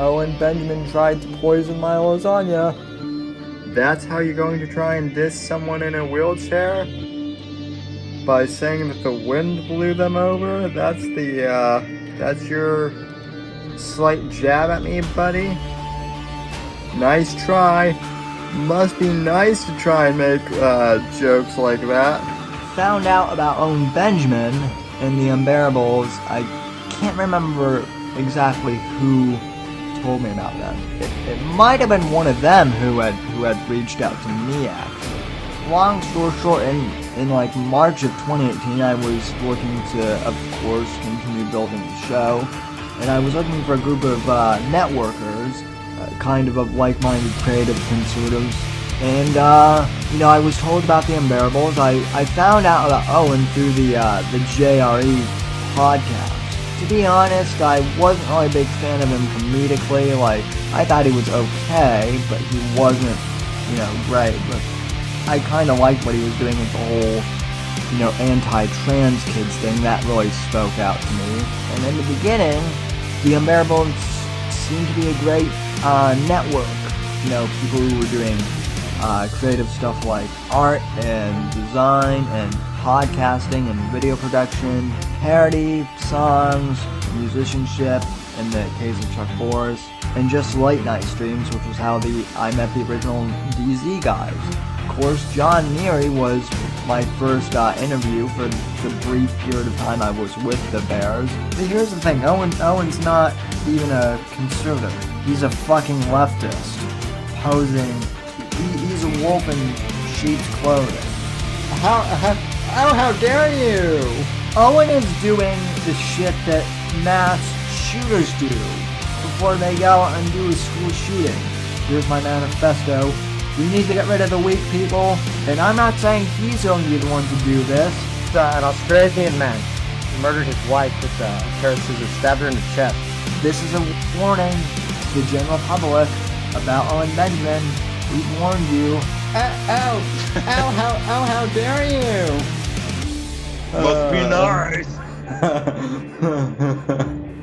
Owen Benjamin tried to poison my lasagna. That's how you're going to try and diss someone in a wheelchair? By saying that the wind blew them over? That's your slight jab at me, buddy? Nice try. Must be nice to try and make jokes like that. Found out about Owen Benjamin and the Unbearables. I can't remember exactly who told me about them. It might have been one of them who had reached out to me, actually. Long story short, in like March of 2018, I was looking to, of course, continue building the show, and I was looking for a group of networkers, kind of like-minded creative conservatives, and I was told about the Unbearables. I found out about Owen through the JRE podcast. To be honest, I wasn't really a big fan of him comedically. Like, I thought he was okay, but he wasn't, great. But I kind of liked what he was doing with the whole, anti-trans kids thing. That really spoke out to me. And in the beginning, the Unbearables seemed to be a great network. People who were doing creative stuff like art and design and podcasting and video production, parody, songs, musicianship, in the case of Chuck Boris, and just late night streams, which was how I met the original DZ guys. Of course, John Neary was my first interview for the brief period of time I was with the Bears. But here's the thing, Owen's not even a conservative. He's a fucking leftist, posing. He's a wolf in sheep's clothing. How dare you! Owen is doing the shit that mass shooters do before they go out and do a school shooting. Here's my manifesto. We need to get rid of the weak people, and I'm not saying he's going to be the one to do this. An Australian man murdered his wife with a pair of scissors, stabbed her in the chest. This is a warning to the general public about Owen Benjamin. We've warned you. How dare you! Must be nice.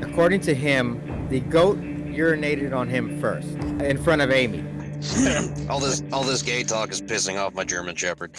According to him, the goat urinated on him first, in front of Amy. all this gay talk is pissing off my German Shepherd.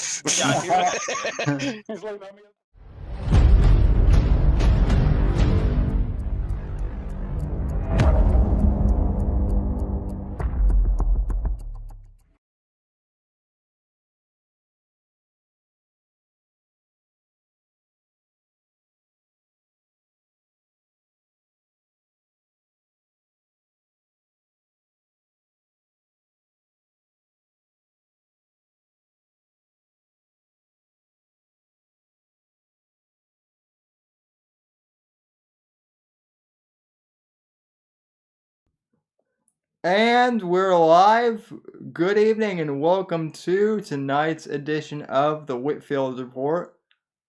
And we're live. Good evening and welcome to tonight's edition of the Whitfield Report.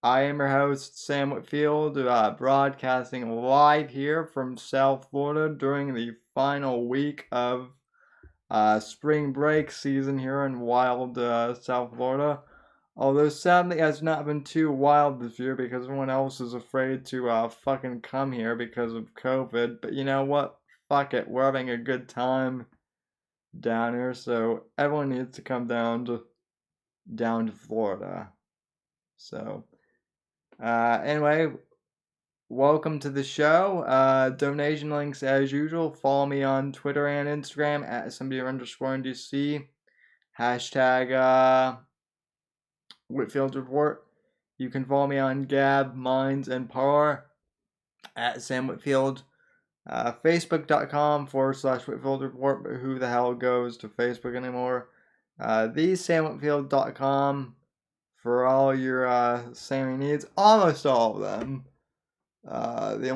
I am your host, Sam Whitfield, broadcasting live here from South Florida during the final week of spring break season here in wild South Florida. Although sadly it has not been too wild this year because everyone else is afraid to fucking come here because of COVID. But you know what? Fuck it, we're having a good time down here, so everyone needs to come down to Florida. So, anyway, welcome to the show. Donation links as usual. Follow me on Twitter and Instagram at @somebody_NDC. Hashtag Whitfield Report. You can follow me on Gab, Minds, and Parler at Sam Whitfield. Facebook.com/Whitfield Report, but who the hell goes to Facebook anymore? TheSamWhitfield.com for all your Sammy needs, almost all of them. The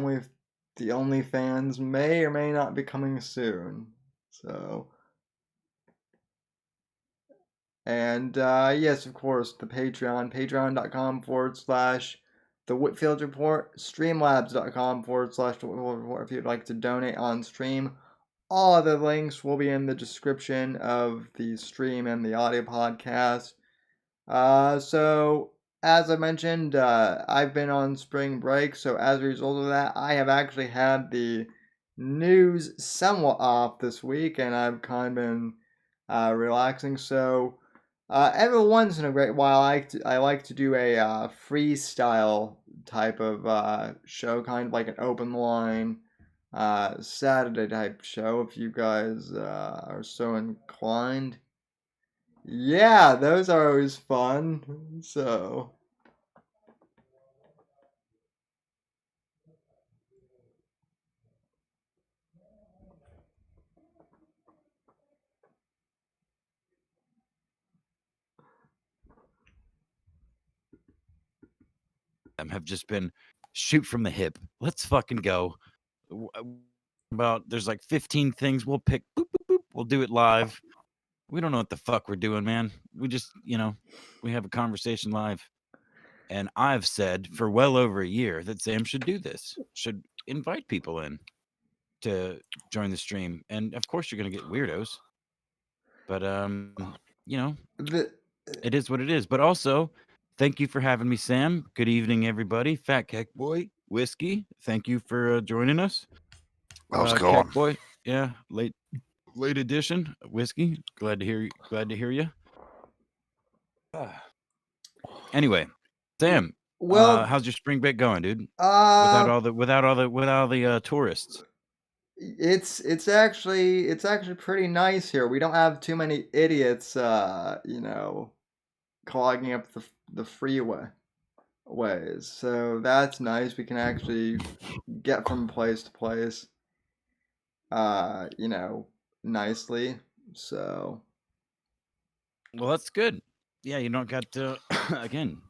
OnlyFans may or may not be coming soon. So, and yes, of course, the patreon.com/The Whitfield Report, streamlabs.com/The Whitfield Report if you'd like to donate on stream. All other links will be in the description of the stream and the audio podcast. So, as I mentioned, I've been on spring break, so as a result of that, I have actually had the news somewhat off this week, and I've kind of been relaxing. So every once in a great while, I like to do a freestyle type of show, kind of like an open line Saturday type show. If you guys are so inclined, yeah, those are always fun. So. Have just been shoot from the hip. Let's fucking go. About there's like 15 things we'll pick. Boop, boop, boop. We'll do it live. We don't know what the fuck we're doing, man. We just, we have a conversation live. And I've said for well over a year that Sam should do this. Should invite people in to join the stream. And of course you're gonna get weirdos. But it is what it is. But also, thank you for having me, Sam. Good evening, everybody. Fat Cake Boy, Whiskey. Thank you for joining us. How's it going? Cake Boy, yeah, late edition. Whiskey. Glad to hear you. Anyway, Sam. Well, how's your spring break going, dude? Without all the tourists. It's actually pretty nice here. We don't have too many idiots, clogging up the freeway ways. So that's nice. We can actually get from place to place, nicely. So. Well, that's good. Yeah, you don't got to again.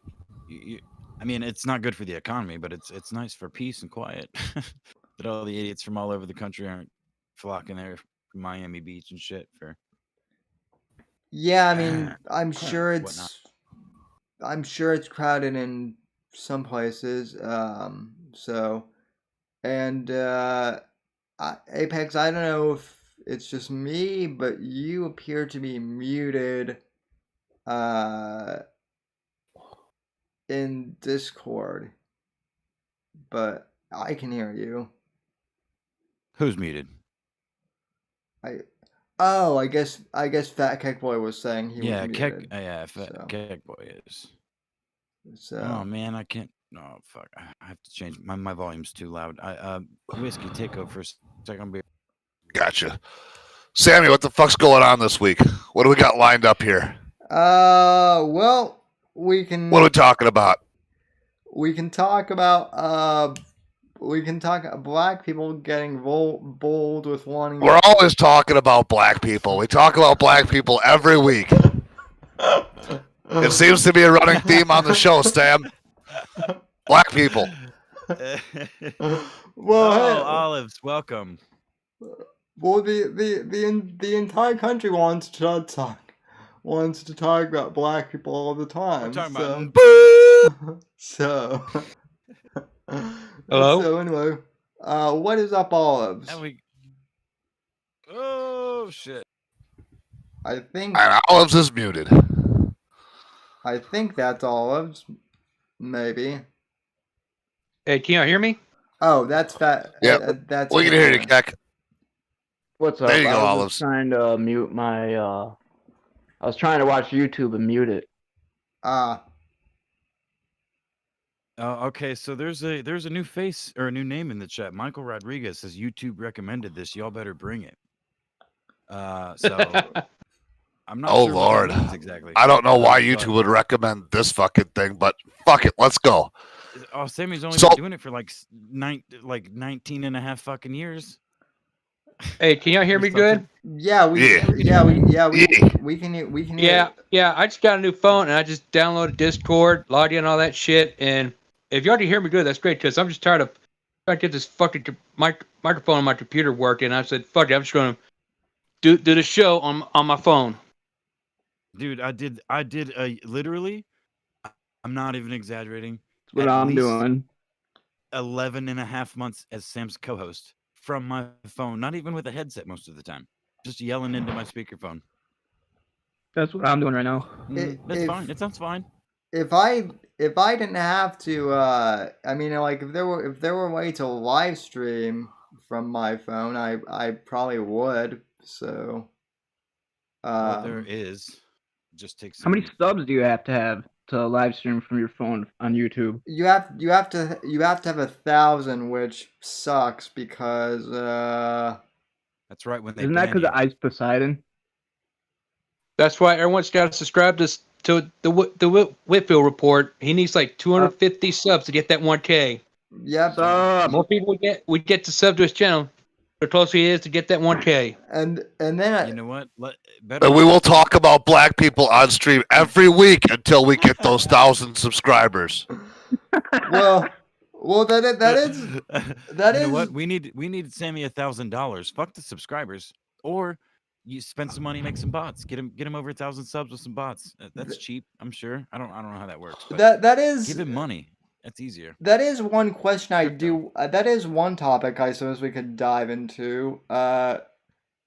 I mean, it's not good for the economy, but it's nice for peace and quiet. That all the idiots from all over the country aren't flocking there from Miami Beach and shit for. Yeah, I mean, I'm sure it's crowded in some places. So, and Apex, I don't know if it's just me, but you appear to be muted in Discord, but I can hear you. Who's muted? I guess Fat Cake Boy was saying he was muted. Fat Cake Boy is. So. Oh man, I can't. Oh fuck, I have to change my volume's too loud. Whiskey, take over for a second. Gotcha. Sammy, what the fuck's going on this week? What do we got lined up here? Well, we can. What are we talking about? We can talk about black people getting bold with wanting. We're always talking about black people. We talk about black people every week. It seems to be a running theme on the show, Sam. Black people. Well, hey, Olives, welcome. Well, the entire country wants to talk about black people all the time. We're talking about so. Hello. So anyway, what is up, Olives? Oh shit! I think. And Olives is muted. I think that's Olives. Maybe. Hey, can you hear me? Oh, that's Fat. Yeah, that's. We can hear you, Keck. What's up? There you go, I was Olives. trying to mute my. I was trying to watch YouTube and mute it. Okay, so there's a new face or a new name in the chat. Michael Rodriguez says YouTube recommended this. Y'all better bring it. So I'm not sure Lord. what that means exactly. I don't know why YouTube would recommend this fucking thing, but fuck it, let's go. Oh, Sammy's only been doing it for like 19 and a half fucking years. Hey, can y'all hear me good? Yeah, we can hear. Yeah. I just got a new phone and I just downloaded Discord, logged in, all that shit. And if you already hear me good, that's great. Cause I'm just tired of trying to get this fucking microphone on my computer working. I said, fuck it, I'm just gonna do the show on my phone. Dude, I did literally. I'm not even exaggerating. That's what I'm doing. 11 and a half months as Sam's co-host from my phone, not even with a headset most of the time, just yelling into my speakerphone. That's what I'm doing right now. That's fine. It sounds fine. If I didn't have to, I mean, like if there were a way to live stream from my phone, I probably would. So, Well, there is. Just takes How many some. subs do you have to live stream from your phone on YouTube? you have to have 1,000, which sucks because That's right when they Isn't that ban because you. of Ice Poseidon? That's why everyone's got to subscribe to the Whitfield report. He needs like 250 subs to get that 1K. yep. The Sub. more people we get to sub to his channel, the closer he is to get that 1K. And then You know what? And we will talk about black people on stream every week until we get those 1,000 subscribers. well that is You know what? We need Sammy $1,000. Fuck the subscribers, or you spend some money, make some bots. Get him over 1,000 subs with some bots. That's cheap, I'm sure. I don't know how that works. But that is give him money. That's easier. That is one question I Crypto. do. That is one topic I suppose we could dive into. And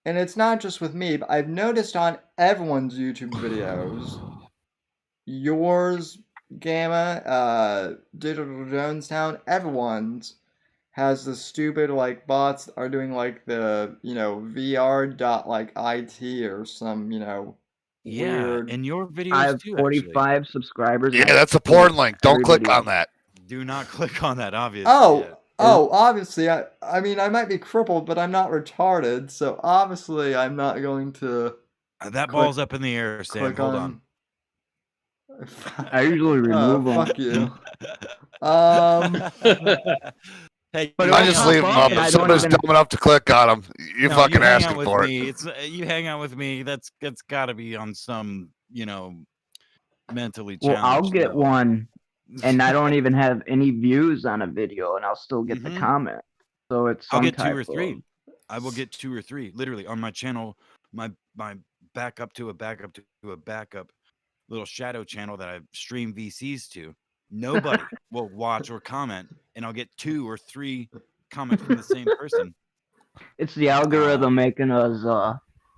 it's not just with me, but I've noticed on everyone's YouTube videos, yours, Gamma, Digital Jonestown, everyone's has the stupid like bots that are doing like the VR dot like IT or some Yeah, weird. and your videos I have too. Actually, 45 subscribers. Yeah, and I that's a hate porn link. Don't click everybody on else. that. do not click on that. Obviously. Oh, Yeah. obviously, I mean, I might be crippled, but I'm not retarded, so obviously I'm not going to That click- ball's up in the air, Sam. click Hold on. I usually remove them. Fuck you. Hey, But you it I won't hang just out pop leave with them up, up. and me. If I don't somebody's even- dumb enough to click on them, you No, fucking hang asking out with for it. me. It's you hang out with me. That's got to be on some mentally Well, challenged. I'll get level. one, and I don't even have any views on a video, and I'll still get the Mhm. comment. So it's I'll some get 2 type or 3. of- I will get 2 or 3 literally on my channel. My backup to a backup to a backup little shadow channel that I stream VCs to. Nobody will watch or comment, and I'll get 2 or 3 comments from the same person. It's the algorithm making us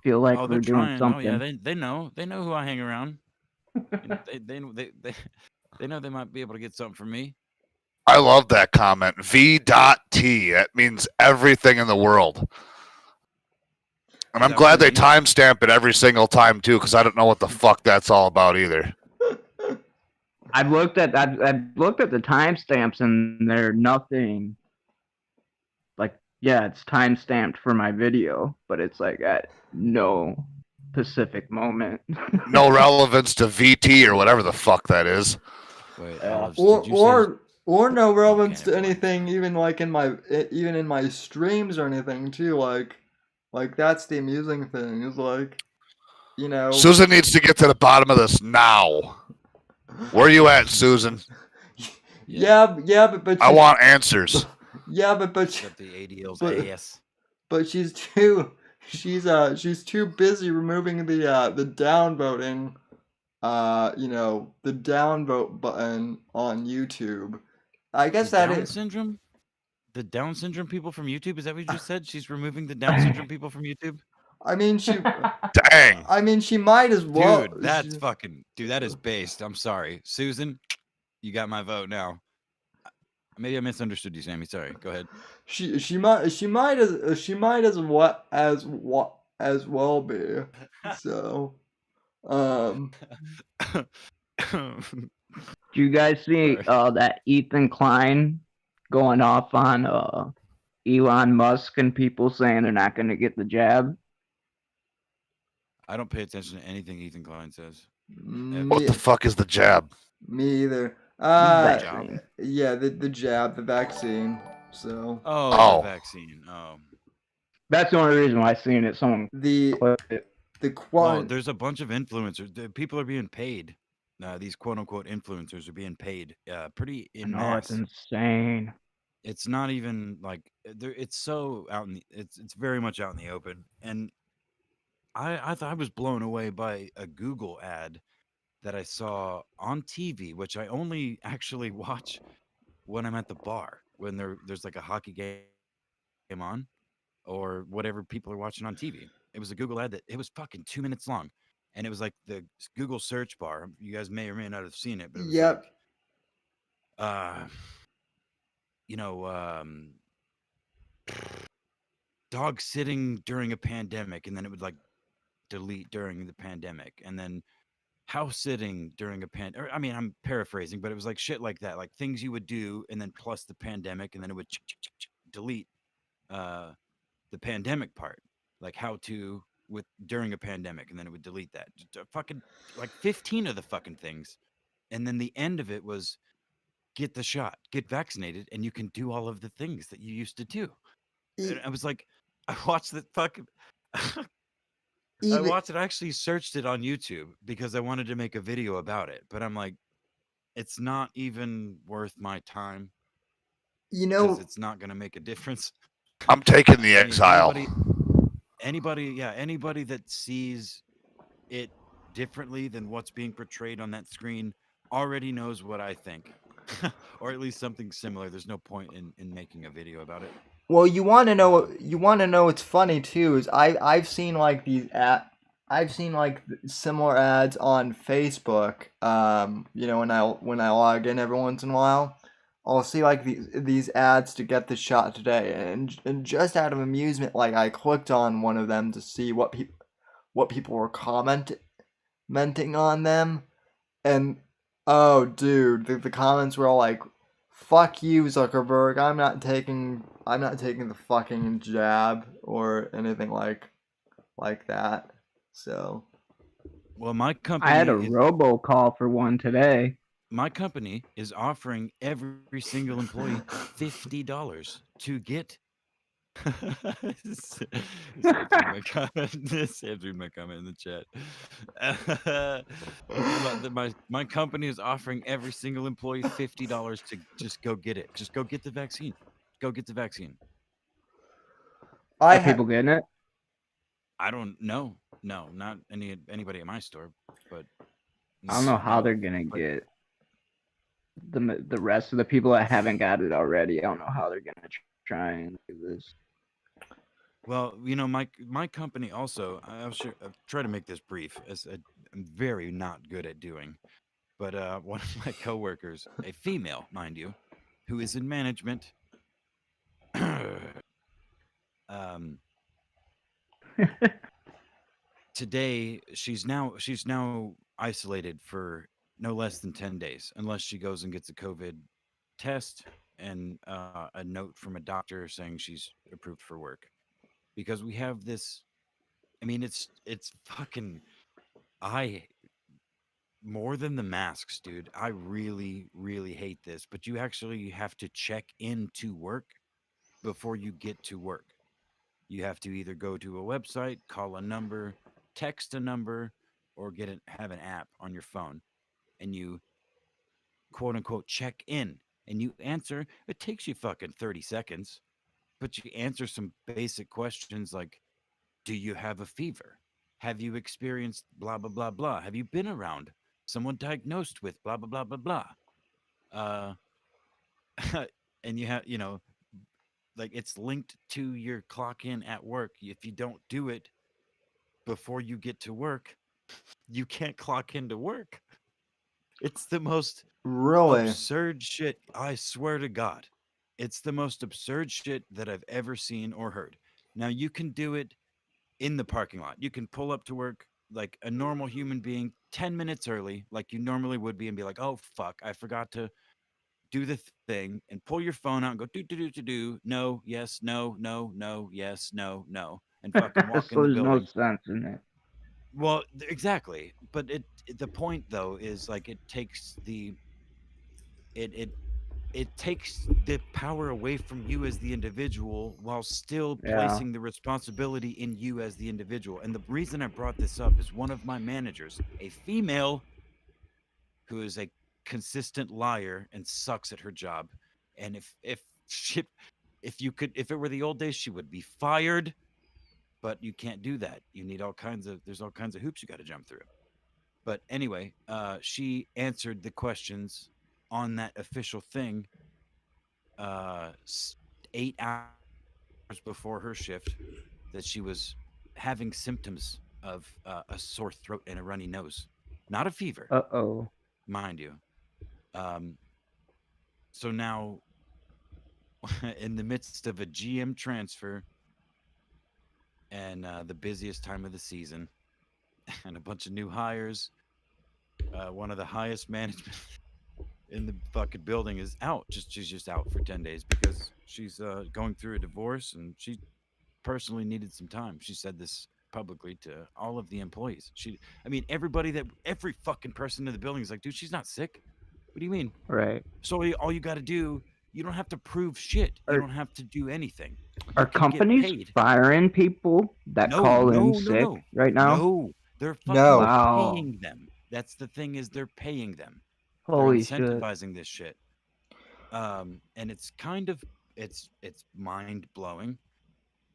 feel like Oh, we're they're doing trying. something. Oh yeah, they know who I hang around. And they know they might be able to get something from me. I love that comment. V.T. That means everything in the world. And Is I'm that glad what they it means? timestamp it every single time too, because I don't know what the fuck that's all about either. I've looked at the timestamps, and they're nothing. Like, yeah, it's timestamped for my video, but it's like at no specific moment. No relevance to VT or whatever the fuck that is. Wait, Yeah. Olives, did you say? Or no relevance Okay, to never mind. anything, even like in my streams or anything too. Like that's the amusing thing is like, Susan needs to get to the bottom of this now. Where are you at, Susan? yeah, but I want answers. yeah, but Got the ADL's but- ass. but she's too busy removing the downvoting, the downvote button on YouTube. I guess The that Down is. syndrome. The Down syndrome people from YouTube. Is that what you just said? She's removing the Down syndrome people from YouTube. I mean, she. Dang. I mean, she might as well. Dude, that's fucking. Dude, that is based. I'm sorry, Susan. You got my vote now. Maybe I misunderstood you, Sammy. Sorry. Go ahead. She might as well be. So, Do you guys see that Ethan Klein going off on Elon Musk and people saying they're not going to get the jab? I don't pay attention to anything Ethan Klein says. What the fuck is the jab? Me either. Vaccine. Yeah, the jab, the vaccine. So Oh. The vaccine. Oh. That's the only reason why I seen it. Someone the clipped it. Well, there's a bunch of influencers. People are being paid. These quote unquote influencers are being paid. Pretty in No, mass. it's insane. It's not even like it's so out in the. It's very much out in the open. And I thought I was blown away by a Google ad that I saw on TV, which I only actually watch when I'm at the bar, when there's like a hockey game on or whatever people are watching on TV. It was a Google ad that it was fucking 2 minutes long. And it was like the Google search bar. You guys may or may not have seen it, but it was Yep. like, dog sitting during a pandemic, and then it would like delete during the pandemic, and then house sitting during a I mean, I'm paraphrasing, but it was like shit like that, like things you would do, and then plus the pandemic, and then it would delete uh, the pandemic part, like how to with during a pandemic, and then it would delete that. Fucking like 15 of the fucking things, and then the end of it was get the shot, get vaccinated, and you can do all of the things that you used to do. And E- I was like, I watched the fucking. I even watched it. I actually searched it on YouTube because I wanted to make a video about it, but I'm like, it's not even worth my time you because know it's not going to make a difference. I'm taking the I mean, exile. anybody that sees it differently than what's being portrayed on that screen already knows what I think, or at least something similar. There's no point in making a video about it. Well, you want to know Uh, you want to know what's funny too is I've seen like I've seen like similar ads on Facebook. You know, when I log in every once in a while, I'll see like these ads to get the shot today, and just out of amusement, like I clicked on one of them to see what people were commenting on them, and oh, dude, the comments were all like, "Fuck you, Zuckerberg. I'm not taking the fucking jab or anything like that." So, well, my I had a company is robocall for one today. offering every single employee $50 to get. Sam's reading my comment. Sam's reading my comment in the chat. My company is offering every single employee $50 to just go get it. Just go get the vaccine. Go get the vaccine. I Are have people getting it? I don't know. No, not anybody at my store, but I don't know how no. they're gonna But get the rest of the people that haven't got it already. I don't know how they're gonna try and do this. well, my company also. I'll try to make this brief, as I'm very not good at doing. But one of my coworkers, a female, mind you, who is in management, um, today she's now isolated for no less than 10 days, unless she goes and gets a COVID test and a note from a doctor saying she's approved for work. Because we have this. I mean, it's fucking. I more than the masks, dude. I really, really hate this. But you actually have to check into work before you get to work. You have to either go to a website, call a number, text a number, or have an app on your phone, and you quote unquote check in, and you answer. It takes you fucking 30 seconds, but you answer some basic questions like, do you have a fever? Have you experienced blah blah blah blah? Have you been around someone diagnosed with blah blah blah blah blah? Uh, and you have, like it's linked to your clock in at work. If you don't do it before you get to work, you can't clock into work. It's the most really absurd shit. I swear to God. It's the most absurd shit that I've ever seen or heard. Now, you can do it in the parking lot. You can pull up to work like a normal human being 10 minutes early, like you normally would be, and be like, oh, fuck, I forgot to do the thing, and pull your phone out and go, do, do, do, do, do. No, yes, no, no, no, yes, no, no. And fucking walk in So the there's no building. sense in it. Well, exactly. But the point though is like it it takes the power away from you as the individual while still Yeah. placing the responsibility in you as the individual. And the reason I brought this up is one of my managers, a female who is a consistent liar and sucks at her job. And if it were the old days, she would be fired. But you can't do that. You need there's all kinds of hoops you got to jump through. But anyway, she answered the questions on that official thing 8 hours before her shift that she was having symptoms of a sore throat and a runny nose, not a fever, Uh-oh. mind you. Um, so now, in the midst of a GM transfer, and the busiest time of the season, and a bunch of new hires. One of the highest management in the fucking building is out. She's just out for 10 days because she's going through a divorce, and she personally needed some time. She said this publicly to all of the employees. Every fucking person in the building is like, dude, she's not sick. What do you mean? Right. So all you got to do, you don't have to prove shit. You Are- don't have to do anything. Are You can get companies paid. firing people that call in sick right now? No, they're fucking No. Wow. paying them. That's the thing, is they're paying them. Holy They're shit. incentivizing this shit. And it's kind of it's mind blowing.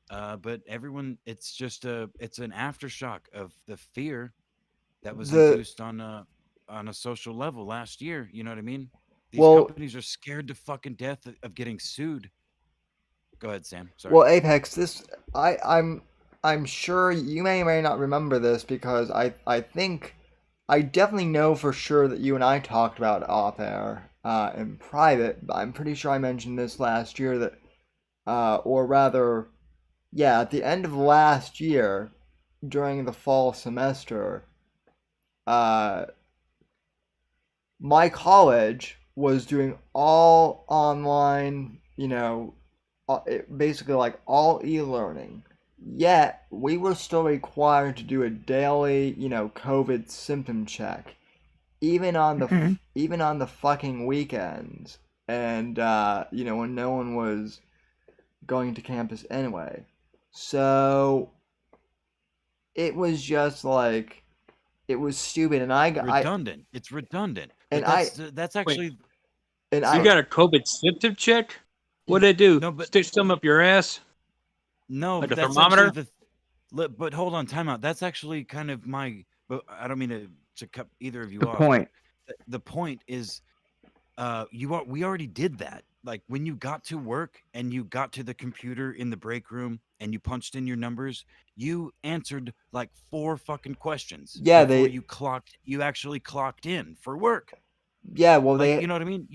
But everyone, it's just it's an aftershock of the fear that was induced on a social level last year. You know what I mean? These Well- companies are scared to fucking death of getting sued. Go ahead, Sam. Sorry. Well, Apex, I'm sure you may or may not remember this because I think I definitely know for sure that you and I talked about it off air in private, but I'm pretty sure I mentioned this last year that or rather, yeah, at the end of last year during the fall semester, my college was doing all online, basically like all e-learning. Yet we were still required to do a daily, COVID symptom check, even on the even on the fucking weekends, and when no one was going to campus anyway. So it was just like it was stupid, and redundant. It's redundant. And that's actually. and You got a COVID symptom check? What did they do? No, but- Stick some up your ass? No, Like a that's thermometer? actually but hold on, time out. That's actually kind of my. But I don't mean to cut either of you The off. point. The point is, we already did that. Like when you got to work and you got to the computer in the break room and you punched in your numbers, you answered like 4 fucking questions. Yeah, before you actually clocked in for work. yeah, well Like, you know what I mean?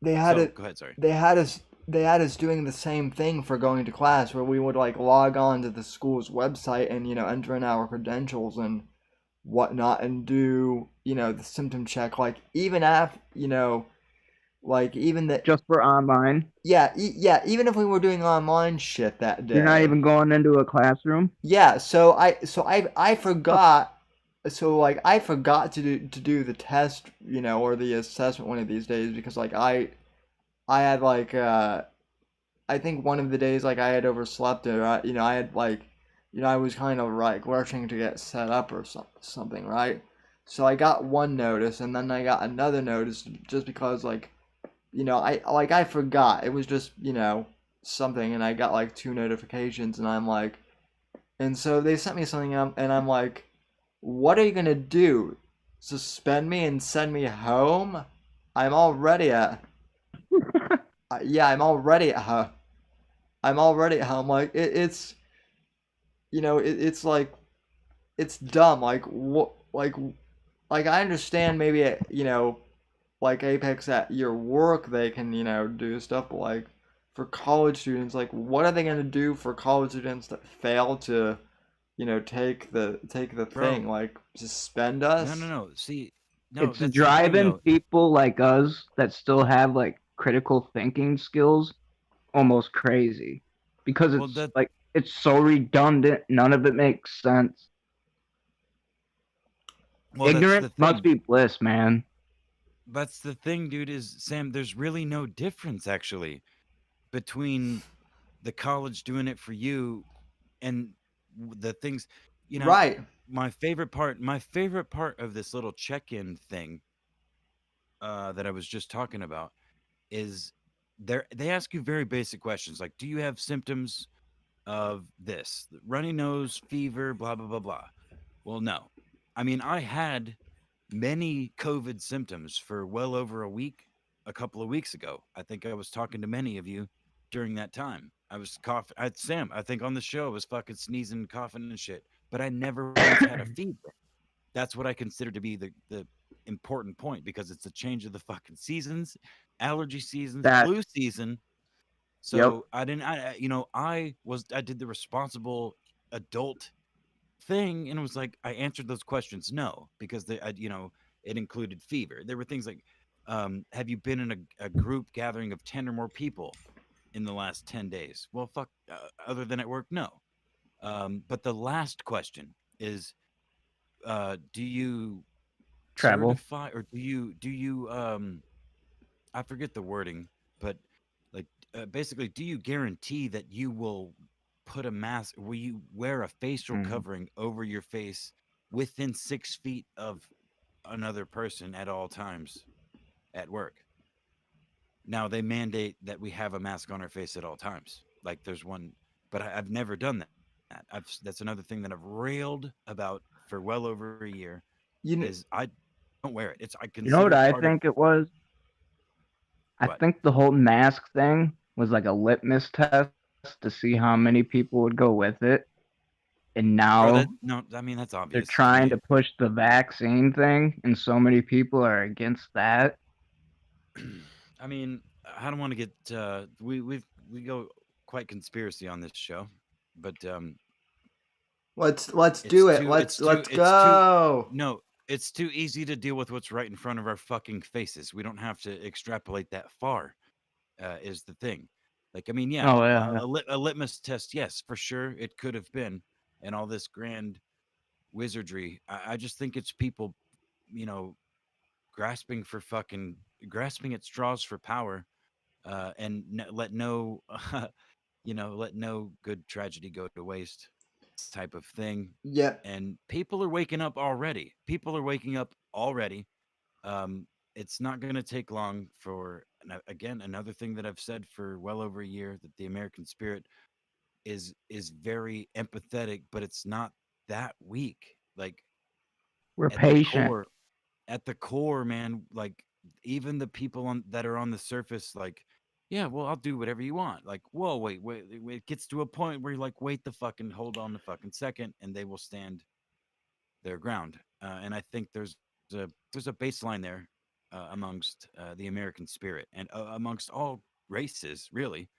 they had it. Go ahead, sorry. They had us doing the same thing for going to class, where we would like log on to the school's website and enter in our credentials and whatnot, and do the symptom check, like even after like even that. Just for online. Yeah, even if we were doing online shit that day. You're not even going into a classroom. Yeah, so I forgot. So like I forgot to do the test, or the assessment one of these days, because like I had like I think one of the days like I had overslept, or I had like I was kind of like rushing to get set up or something, right? So I got one notice, and then I got another notice, just because like I forgot. It was just something, and I got like 2 notifications, and I'm like, and so they sent me something up, and I'm like, what are you gonna do? Suspend me and send me home? I'm already at I'm already at home. I'm already at home. Like it's it's like it's dumb. Like what? Like I understand maybe like Apex at your work they can do stuff, but like for college students, like what are they gonna do for college students that fail to take the thing? Like suspend us? No. See, no, It's that's the thing, driving though. people like us that still have like critical thinking skills almost crazy, because Well, it's like it's so redundant. None of it makes sense. Well, that's the Ignorance must thing. be bliss, man. That's the thing, dude, is Sam, there's really no difference actually between the college doing it for you and the things, Right. my favorite part of this little check-in thing that I was just talking about is they ask you very basic questions, like, do you have symptoms of this? Runny nose, fever, blah blah blah blah. Well, no. I mean, I had many COVID symptoms for well over a week, a couple of weeks ago. I think I was talking to many of you during that time. I was coughing. Sam, I think on the show, I was fucking sneezing, coughing, and shit. But I never once had a fever. That's what I consider to be the important point, because it's a change of the fucking seasons, allergy seasons, flu season. So I didn't. I did the responsible adult thing, and it was like I answered those questions no, because it included fever. There were things like, have you been in a group gathering of 10 or more people in the last 10 days? Well, fuck, other than at work, no. But the last question is, do you Travel. certify, or do you I forget the wording, but like basically, do you guarantee that you will put a mask? Will you wear a facial covering over your face within 6 feet of another person at all times at work? Now they mandate that we have a mask on our face at all times. Like there's one, but I've never done that. That's another thing that I've railed about for well over a year. You know, Is I don't wear it. I You know what consider it I part of think it was? I what. think the whole mask thing was like a litmus test to see how many people would go with it. And Or now that no, I mean that's they're obvious to trying me. to push the vaccine thing, and so many people are against that. I mean, I don't want to get we go quite conspiracy on this show, but let's it's do it. too Let's it's too go. no, it's too easy to deal with what's right in front of our fucking faces. We don't have to extrapolate that far. Is the thing. Like, I mean, yeah, Oh yeah, a litmus test, yes, for sure, it could have been, and all this grand wizardry. I just think it's people, you know, grasping at straws for power, and let no, let no good tragedy go to waste, type of thing. Yep. And people are waking up already. People are waking up already. Um, it's not going to take long for, again, another thing that I've said for well over a year, that the American spirit is very empathetic, but it's not that weak. Like we're at the patient. core, man, like even the people that are on the surface, like, yeah, well, I'll do whatever you want. Like, whoa, wait, it gets to a point where you're like, wait the fucking, hold on the fucking second, and they will stand their ground. And I think there's a baseline there, amongst the American spirit, and amongst all races, really.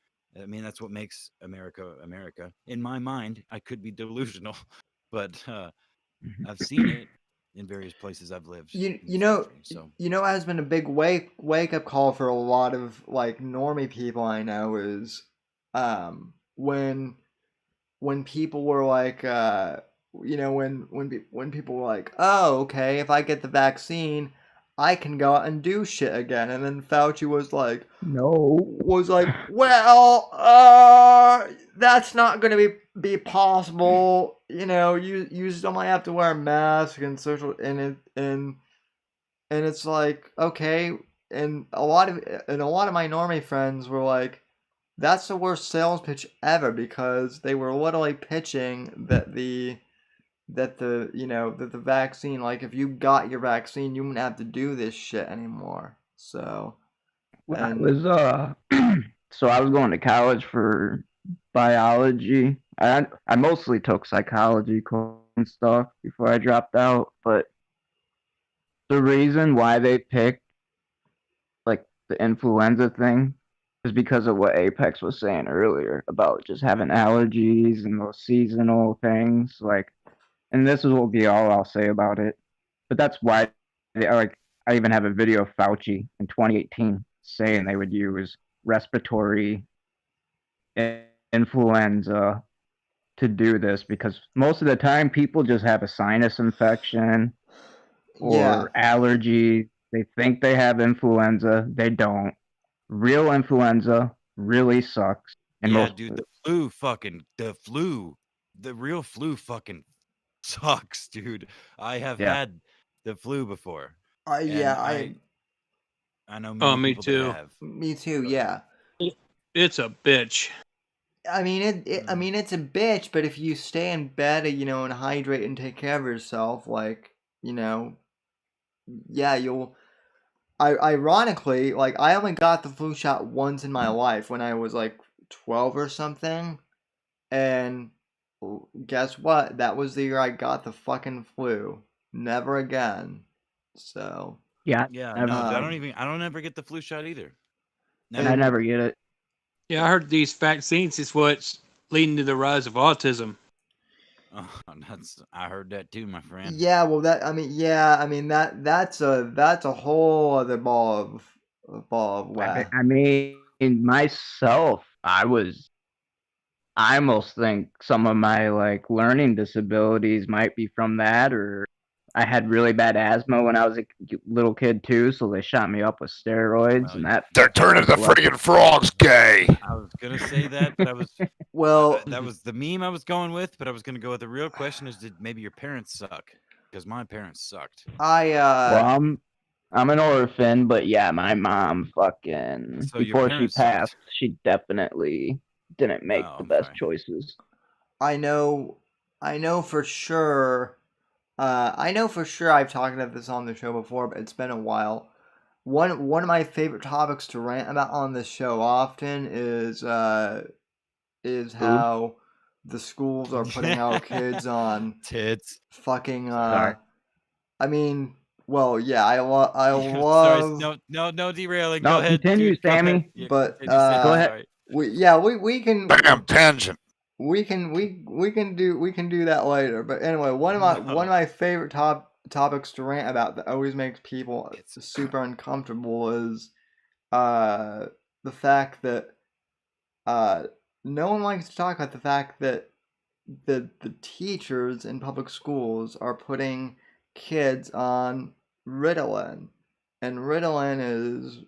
I mean, that's what makes America America. In my mind, I could be delusional, but I've seen it in various places I've lived You in you this know country. So you know it has been a big wake up call for a lot of like normie people I know is when people were like when people were like, oh, okay, if I get the vaccine I can go out and do shit again, and then Fauci No. was like, well, that's not gonna be possible. You still might have to wear a mask and social and it's like, okay, and a lot of my normie friends were like, that's the worst sales pitch ever, because they were literally pitching that the vaccine, like if you got your vaccine, you wouldn't have to do this shit anymore. So When I and was so I was going to college for biology. I mostly took psychology course and stuff before I dropped out, but the reason why they picked like the influenza thing is because of what Apex was saying earlier about just having allergies and those seasonal things. Like, and this will be all I'll say about it. But that's why I even have a video of Fauci in 2018 saying they would use respiratory influenza to do this, because most of the time people just have a sinus infection yeah. or allergy. They think they have influenza. They don't. Real influenza really sucks. And yeah, most dude, the real flu fucking sucks, dude. I have yeah. had the flu before, Yeah, and I know Oh, many me people that too. have. me too, yeah. It's a bitch. I mean it's a bitch, but if you stay in bed, and hydrate and take care of yourself, like, yeah, you'll ironically, like, I only got the flu shot once in my life when I was like 12 or something, and guess what? That was the year I got the fucking flu. Never again. So, Yeah. Yeah, Never, no, I um don't ever get the flu shot either. I Never. and never get it. Yeah, I heard these vaccines is what's leading to the rise of autism. Oh, I heard that too, my friend. Yeah, well, that's a whole other ball of wax. I mean, myself, I almost think some of my like learning disabilities might be from that, or I had really bad asthma when I was a little kid too, so they shot me up with steroids, Well, and that They're fucked turning my the blood. friggin' frogs gay. I was gonna say that, but I was Well, that was the meme I was going with, but I was gonna go with the real question: is did maybe your parents suck? Because my parents sucked. Well, I'm an orphan, but yeah, my mom fucking So your before she parents sucked. passed, she definitely didn't make Oh, the best okay. choices. I know for sure. I know for sure I've talked about this on the show before, but it's been a while. One of my favorite topics to rant about on this show often is Food. how the schools are putting our kids on Tits. fucking Sorry. I mean, well, yeah, I Sorry, love, no derailing. Go No, ahead, continue, dude. Go ahead. Sammy. Yeah, but continue, Sammy. Go ahead. Sorry. we can Bam, tangent. we can do that later. But anyway, one of No. my favorite topics to rant about that always makes people It's super uncomfortable is the fact that no one likes to talk about the fact that the teachers in public schools are putting kids on Ritalin, and Ritalin is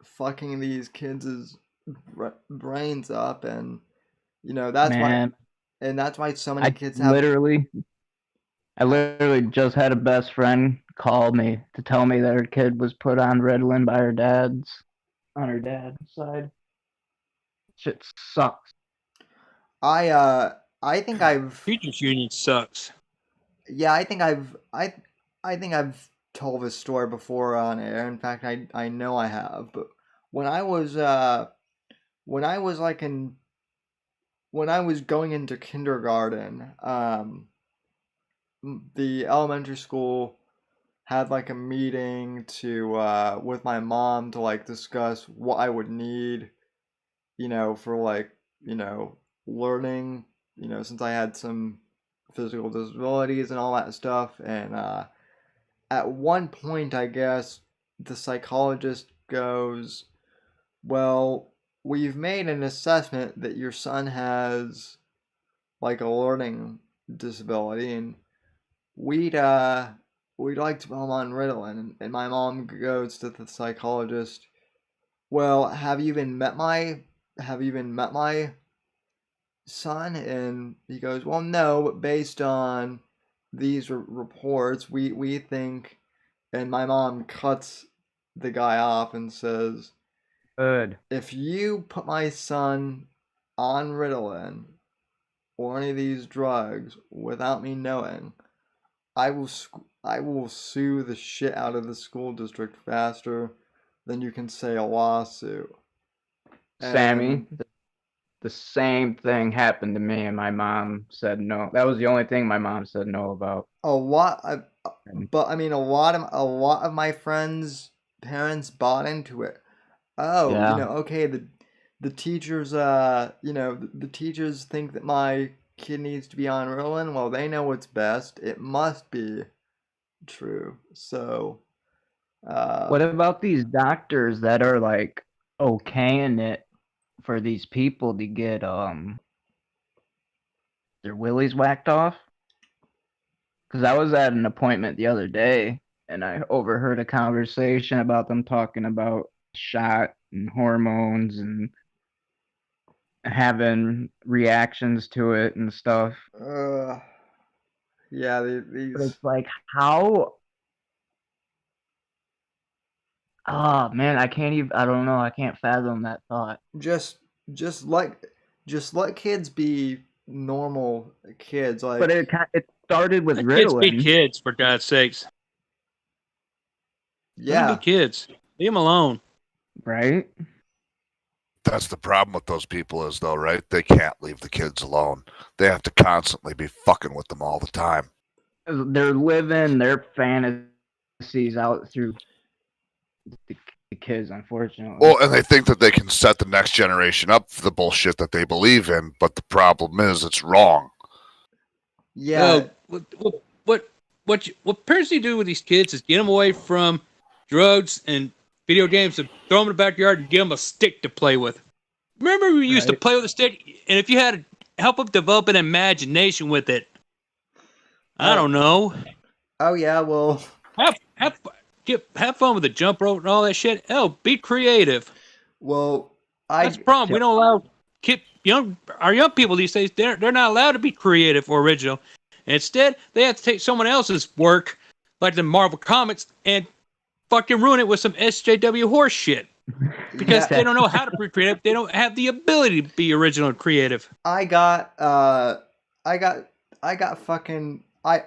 fucking these kids' brains up, and that's why, Man, and that's why so many I kids have. literally I literally just had a best friend call me to tell me that her kid was put on Ritalin by on her dad's side. Shit sucks. I think I've Teachers union sucks. yeah I think I've told this story before on air. In fact, I know I have. But when I was when I was like in when I was going into kindergarten, the elementary school had like a meeting to with my mom to like discuss what I would need, for like, learning, since I had some physical disabilities and all that stuff. And at one point, I guess the psychologist goes, "Well, we've made an assessment that your son has like a learning disability, and we'd uh we'd like to put him on Ritalin." And my mom goes to the psychologist, "Well, have you even met my son?" And he goes, "Well, no, but based on these reports, we think." And my mom cuts the guy off and says, Good. "If you put my son on Ritalin or any of these drugs without me knowing, I will sue the shit out of the school district faster than you can say a lawsuit." Sammy, And the same thing happened to me, and my mom said no. That was the only thing my mom said no about. a lot, And but I mean, a lot of my friends' parents bought into it. Oh, yeah, okay, the teachers, the teachers think that my kid needs to be on Ritalin. Well, they know what's best. It must be true. So, what about these doctors that are like okaying it for these people to get their willies whacked off? Because I was at an appointment the other day and I overheard a conversation about them talking about shot and hormones and having reactions to it and stuff. uh, yeah, But these it's like, how? Oh man, I can't even. I don't know. I can't fathom that thought. just just let just let kids be normal kids. But Like, it started with Let kids be Ritalin, kids, for God's sakes. Let them be yeah, kids. Leave them alone. right? That's the problem with those people is though, right? They can't leave the kids alone. They have to constantly be fucking with them all the time. They're living their fantasies out through the kids, unfortunately. Well, and they think that they can set the next generation up for the bullshit that they believe in, but the problem is it's wrong. Yeah. What parents need to do with these kids is get them away from drugs and video games and throw them in the backyard and give them a stick to play with. Remember we used to Right. play with a stick, and if you had to help them develop an imagination with it, I Oh. don't know, Oh yeah. Well. have fun with the jump rope and all that shit. Hell, be creative. Well. That's the problem. We don't allow our young people these days. They're not allowed to be creative or original. Instead, they have to take someone else's work, like the Marvel comics, and fucking ruin it with some SJW horse shit. Because they don't know how to be creative. They don't have the ability to be original and creative. I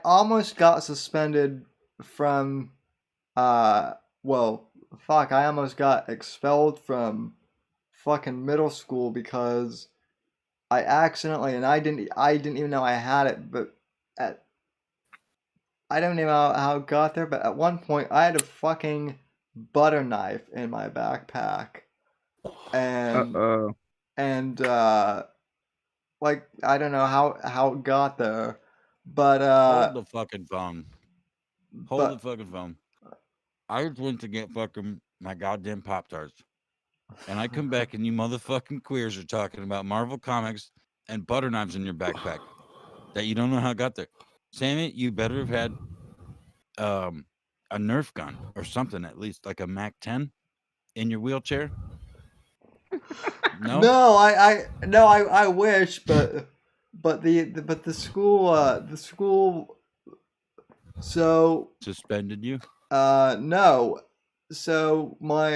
almost got suspended from well, fuck, I almost got expelled from fucking middle school because I accidentally, and I didn't even know I had it, but I don't even know how it got there, but at one point I had a fucking butter knife in my backpack. And like I don't know how it got there, but Hold the fucking phone. Hold but the fucking phone. I just went to get fucking my goddamn Pop-Tarts. And I come back and you motherfucking queers are talking about Marvel Comics and butter knives in your backpack that you don't know how it got there. Sammy, you better have had a Nerf gun or something, at least like a Mac 10 in your wheelchair. No? no, I wish, but the school so Suspended you? no, so my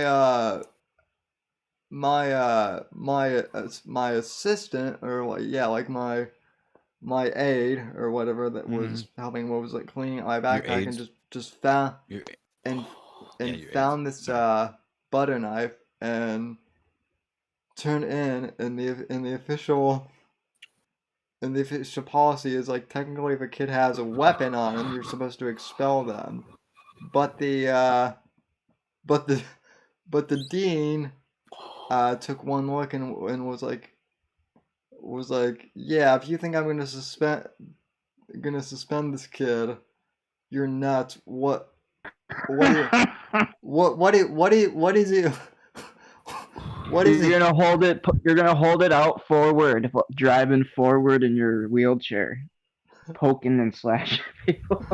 assistant, or like, yeah, like my aide or whatever that was helping, what was like cleaning my backpack, and just found Your, and your found aides. this butter knife and turned in the official policy is like, technically if a kid has a weapon on him, you're supposed to expel them, but the dean took one look and was like, yeah, if you think I'm gonna suspend this kid, you're nuts. What is it? What is it? What is You're it? gonna hold it. You're gonna hold it out forward, driving forward in your wheelchair, poking and slashing people.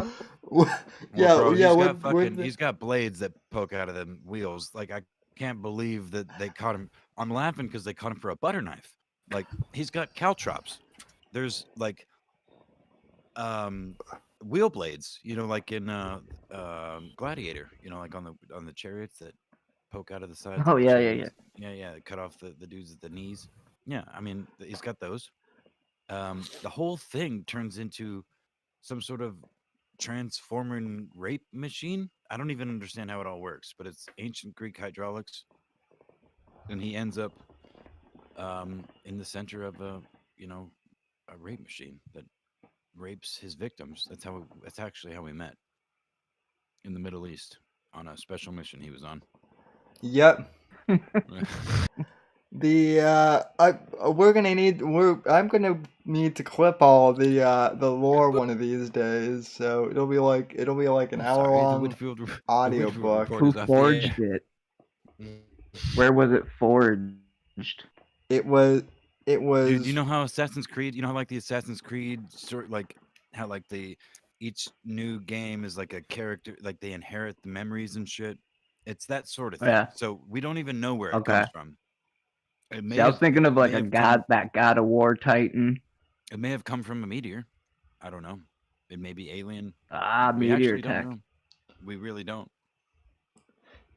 Yeah, bro, yeah. he's got blades that poke out of the wheels. Like, I can't believe that they caught him. I'm laughing because they caught him for a butter knife. Like, he's got caltrops. There's like wheel blades, like in Gladiator, like on the chariots that poke out of the sides. Oh of the yeah, chariots. Yeah. They cut off the dudes at the knees. Yeah, I mean, he's got those. The whole thing turns into some sort of transforming rape machine. I don't even understand how it all works, but it's ancient Greek hydraulics, and he ends up in the center of a rape machine that rapes his victims. That's actually how we met in the Middle East on a special mission he was on. Yep. I'm gonna need to clip all the lore one of these days, so it'll be like an hour long Whitfield audiobook. report Who is off the air. forged it? Where was it forged? It was. Dude, you know how Assassin's Creed, how like the Assassin's Creed sort, like how like each new game is like a character, like they inherit the memories and shit. It's that sort of thing. Yeah. So we don't even know where it Okay. comes from. See, I was thinking of like that God of War Titan. It may have come from a meteor. I don't know. It may be alien. We Meteor actually tech. don't know. We really don't.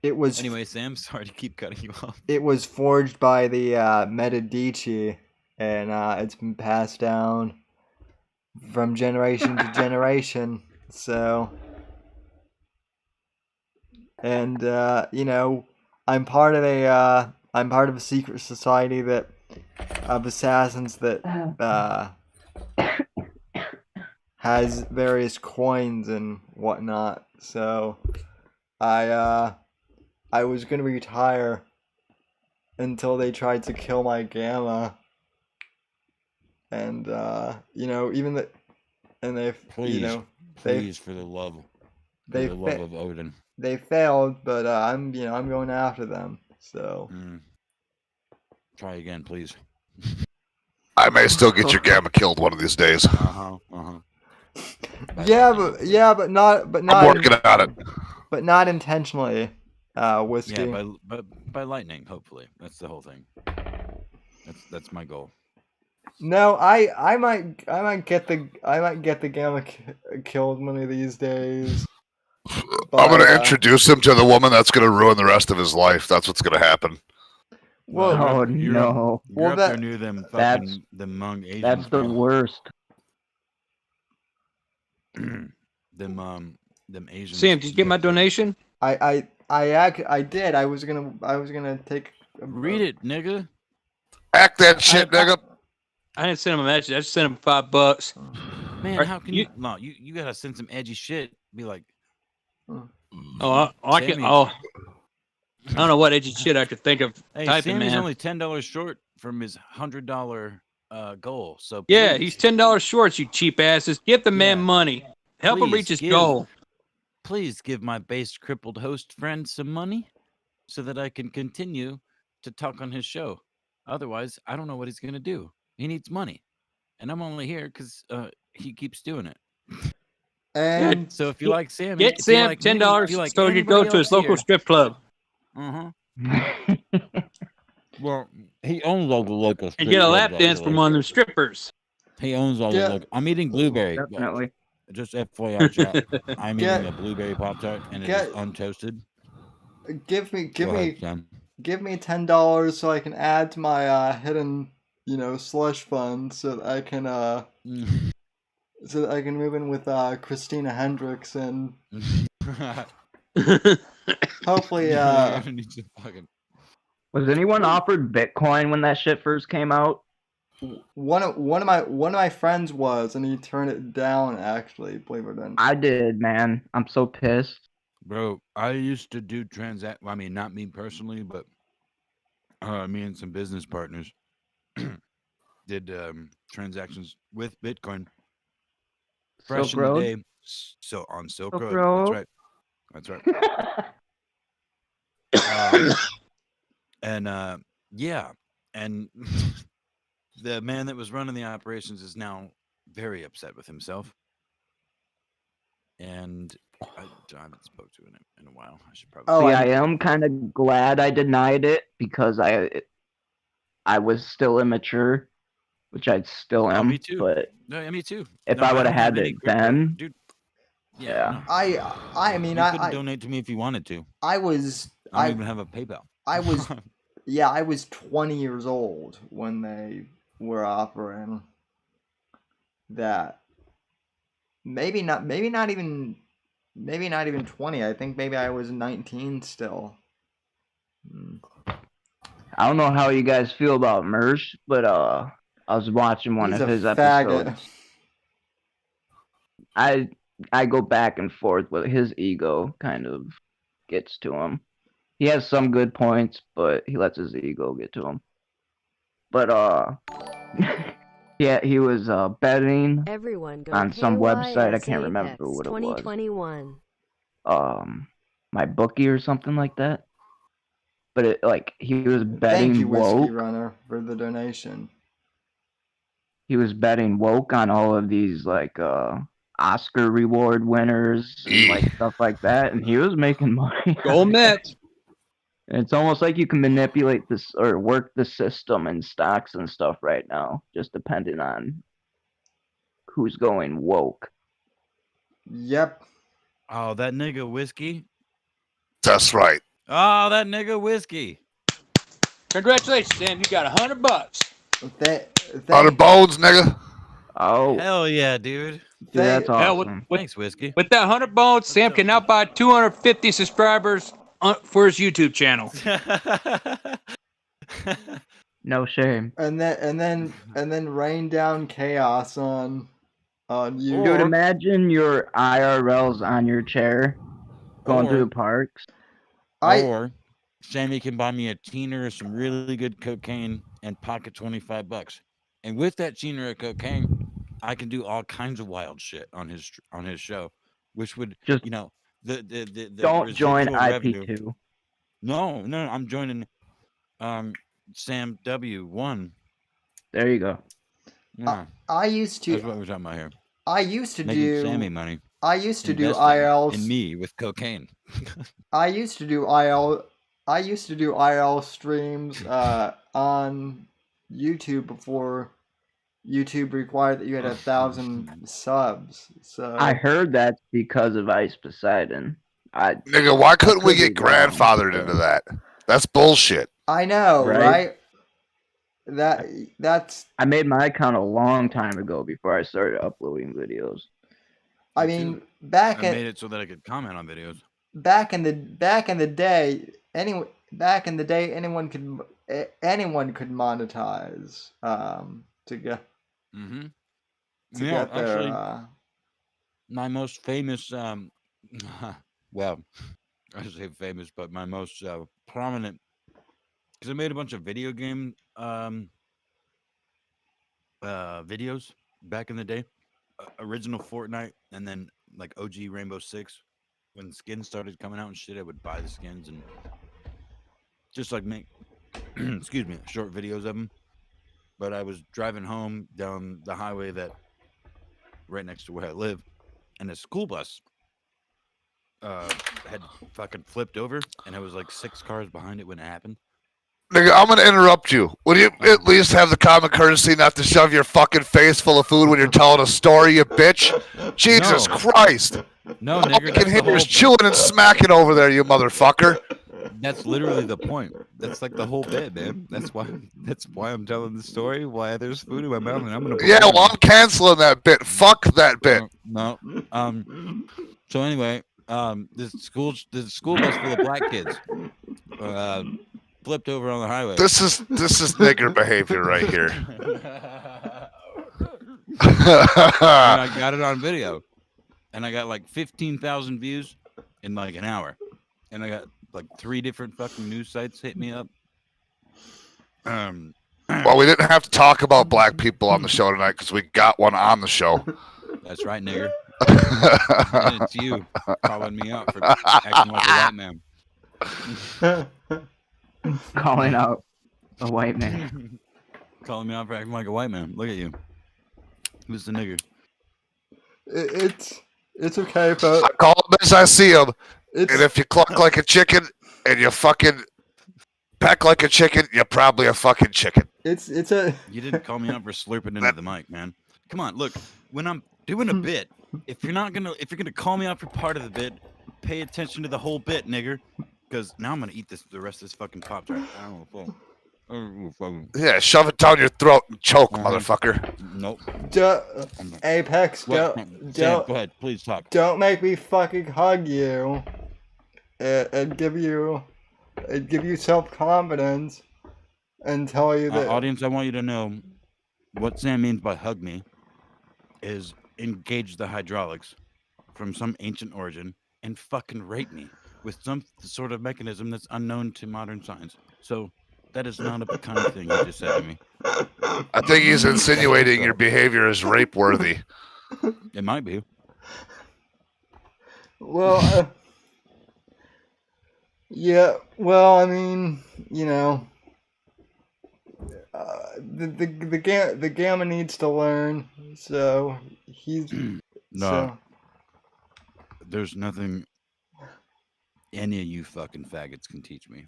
It was. Anyway, Sam, sorry to keep cutting you off. It was forged by the Medici, and it's been passed down from generation to generation. So, and I'm part of a secret society of assassins that has various coins and whatnot. So, I was gonna retire until they tried to kill my gamma, and even and they, Please, you know, please, for the love of Odin. they failed, but I'm going after them. So Try again, please. I may still get your gamma killed one of these days. yeah, but not I'm working on it. but not intentionally. Whiskey. Yeah, by lightning, hopefully. That's the whole thing. That's my goal. No, I might get the gamma killed one of these days. I'm going to introduce him to the woman that's going to ruin the rest of his life. That's what's going to happen. Well, Oh you're no! You're up there near them fucking the Hmong Asians. That's the worst. them Asians. Sam, did you get my donation? I did. I was gonna take. Read it, nigga. Act that shit, nigga. I didn't send him a message. I just sent him $5. Man, how can you? No, you gotta send some edgy shit. Be like, I can. Oh, I don't know what edgy shit I could think of hey, typing, Sammy's man. only $10 short from his $100 goal. So yeah, please, he's $10 short. You cheap asses. Give the man Yeah. money. Help him Please reach his give- goal. Please give my base crippled host friend some money, so that I can continue to talk on his show. Otherwise, I don't know what he's gonna do. He needs money, and I'm only here because he keeps doing it. And So if you like Sammy, Get if you Sam like me, $10 if you like so he can go anybody to his else local here- strip club Well, he owns all the local and strip get a clubs, lap dance actually. from one of the strippers. He owns all Yeah. the local. I'm eating blueberry. but Definitely. Just FYI, chat. I'm Get- eating a blueberry Pop Tart, and it get- is untoasted. give me Go ahead, Sam. give me $10 so I can add to my hidden slush fund so that I can move in with Christina Hendricks and hopefully You're gonna need to fucking- Was anyone offered Bitcoin when that shit first came out? one of my friends was, and he turned it down, actually, believe it or not. I did, man. I'm so pissed. Bro, I used to do I mean, not me personally, but me and some business partners did transactions with Bitcoin. Fresh Silk in Road? the day. So on Silk Silk Road. Road. That's right. And yeah, and the man that was running the operations is now very upset with himself. And I haven't spoke to him in a while. I should probably. Oh, See, I am kind of glad I denied it because I was still immature, which I still am. me too. But No, me too. if No, I would don't have had any it crypto, then, dude. yeah. No. I mean, You couldn't I donate to me if you wanted to. I was I don't even have a PayPal. I was I was 20 years old when they were offering that. Maybe not even 20. I think maybe I was 19 still. I don't know how you guys feel about Mersh, but I was watching one He's of a his faggot. episodes. I go back and forth with his ego kind of gets to him. He has some good points, but he lets his ego get to him. But yeah, he was betting Everyone go on some website. I KYS can't remember Apex what it was. 2021. My bookie or something like that. But it he was Thank betting you, Whiskey woke. Runner, for the donation. He was betting woke on all of these Oscar reward winners and stuff like that, and he was making money. Go Mets. And it's almost like you can manipulate this or work the system and stocks and stuff right now, just depending on who's going woke. Yep. Oh, that nigga Whiskey. That's right. Oh, that nigga Whiskey. Congratulations, Sam. You got $100. On the bones, nigga. Oh, Hell yeah, dude. dude, that's Hell, awesome. Thanks, Whiskey. With that 100 bones, Sam can now buy 250 subscribers for his YouTube channel. No shame. And then rain down chaos on you. Dude, imagine your IRLs on your chair going Or- through the parks. Or Sammy can buy me a teener of some really good cocaine and pocket $25. And with that teener of cocaine, I can do all kinds of wild shit on his show, which would Just the don't join residual revenue. IP2. No, I'm joining Sam W1. There you go. Yeah, I used that's to. what we're talking about here. I used to Making do. Sammy money. I used to do Investing IL. in me with cocaine. I used to do IL. I used to do IL streams on YouTube before YouTube required that you had 1,000 subs. So I heard that's because of Ice Poseidon. Nigga, why couldn't we could get be wrong, grandfathered but- into that? That's bullshit. I know, Right? right? That's. I made my account a long time ago before I started uploading videos. I Me mean, too. back I in made it so that I could comment on videos. back in the day, anyone could monetize to get Mm-hmm. to get their actually, my most famous, well, I should say famous, but my most prominent, because I made a bunch of video game videos back in the day, original Fortnite, and then like OG Rainbow Six. When skins started coming out and shit, I would buy the skins and just like make, excuse me, short videos of them. But I was driving home down the highway that right next to where I live, and a school bus had fucking flipped over, and it was like 6 cars behind it when it happened. Nigga, I'm gonna interrupt you. Would you at least have the common courtesy not to shove your fucking face full of food when you're telling a story, you bitch? Jesus No. Christ! No, All nigga, I that's can the hear whole. is chewing and smacking over there, you motherfucker. That's literally the point. That's like the whole bit, man. That's why. That's why I'm telling the story. Why there's food in my mouth, and I'm gonna. Yeah, well, I'm canceling that bit. Fuck that bit. No. So anyway, this school bus full of black kids flipped over on the highway. This is nigger behavior right here. And I got it on video, and I got like 15,000 views in like an hour, and I got like 3 different fucking news sites hit me up. Well, we didn't have to talk about black people on the show tonight because we got one on the show. That's right, nigger. And it's you calling me out for acting like a white man. Calling out a white man. Calling me out for acting like a white man. Look at you. Who's the nigger? it's okay, I folks. call him as I see him, It's and if you cluck like a chicken and you fucking peck like a chicken, you're probably a fucking chicken. it's a You didn't call me out for slurping into the mic, man. Come on, look. When I'm doing a bit, if you're gonna call me out for part of the bit, pay attention to the whole bit, nigger. Because now I'm gonna eat the rest of this fucking Pop Tart. I don't know. Yeah, shove it down your throat and choke, Uh-huh. motherfucker. Nope. Apex. What? Sam, Don't go ahead. Please talk. don't make me fucking hug you and give you self-confidence and tell you that Audience, I want you to know what Sam means by hug me is engage the hydraulics from some ancient origin and fucking rape me with some sort of mechanism that's unknown to modern science. So that is not a kind thing you just said to me. I think he's insinuating your behavior is rape worthy. It might be. well yeah, well, I mean, you know, the Gamma needs to learn, so he's No, so there's nothing any of you fucking faggots can teach me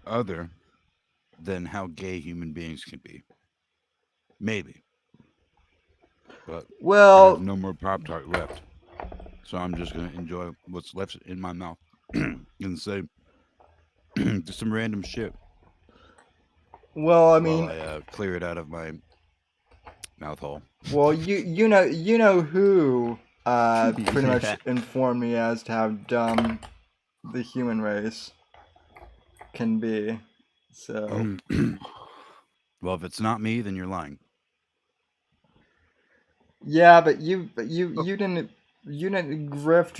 other than how gay human beings can be. Maybe. But I well, have no more Pop-Tart left. So I'm just going to enjoy what's left in my mouth and say just some random shit I mean, while I clear it out of my mouth hole. well, you know who pretty much informed me as to how dumb the human race can be. So Well, if it's not me, then you're lying. yeah, but you didn't grift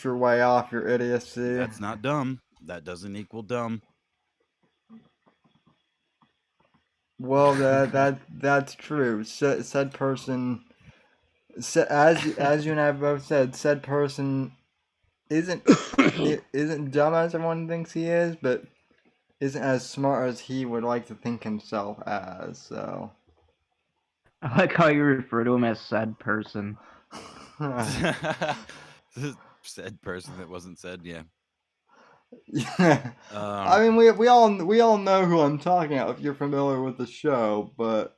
your way off your idiocy. That's not dumb. That doesn't equal dumb. Well, that's true. Said person, as you and I both said, said person isn't isn't dumb as everyone thinks he is, but isn't as smart as he would like to think himself as. So. I like how you refer to him as said person. Said person that wasn't said. Yeah. Yeah. I mean, we all know who I'm talking about if you're familiar with the show, but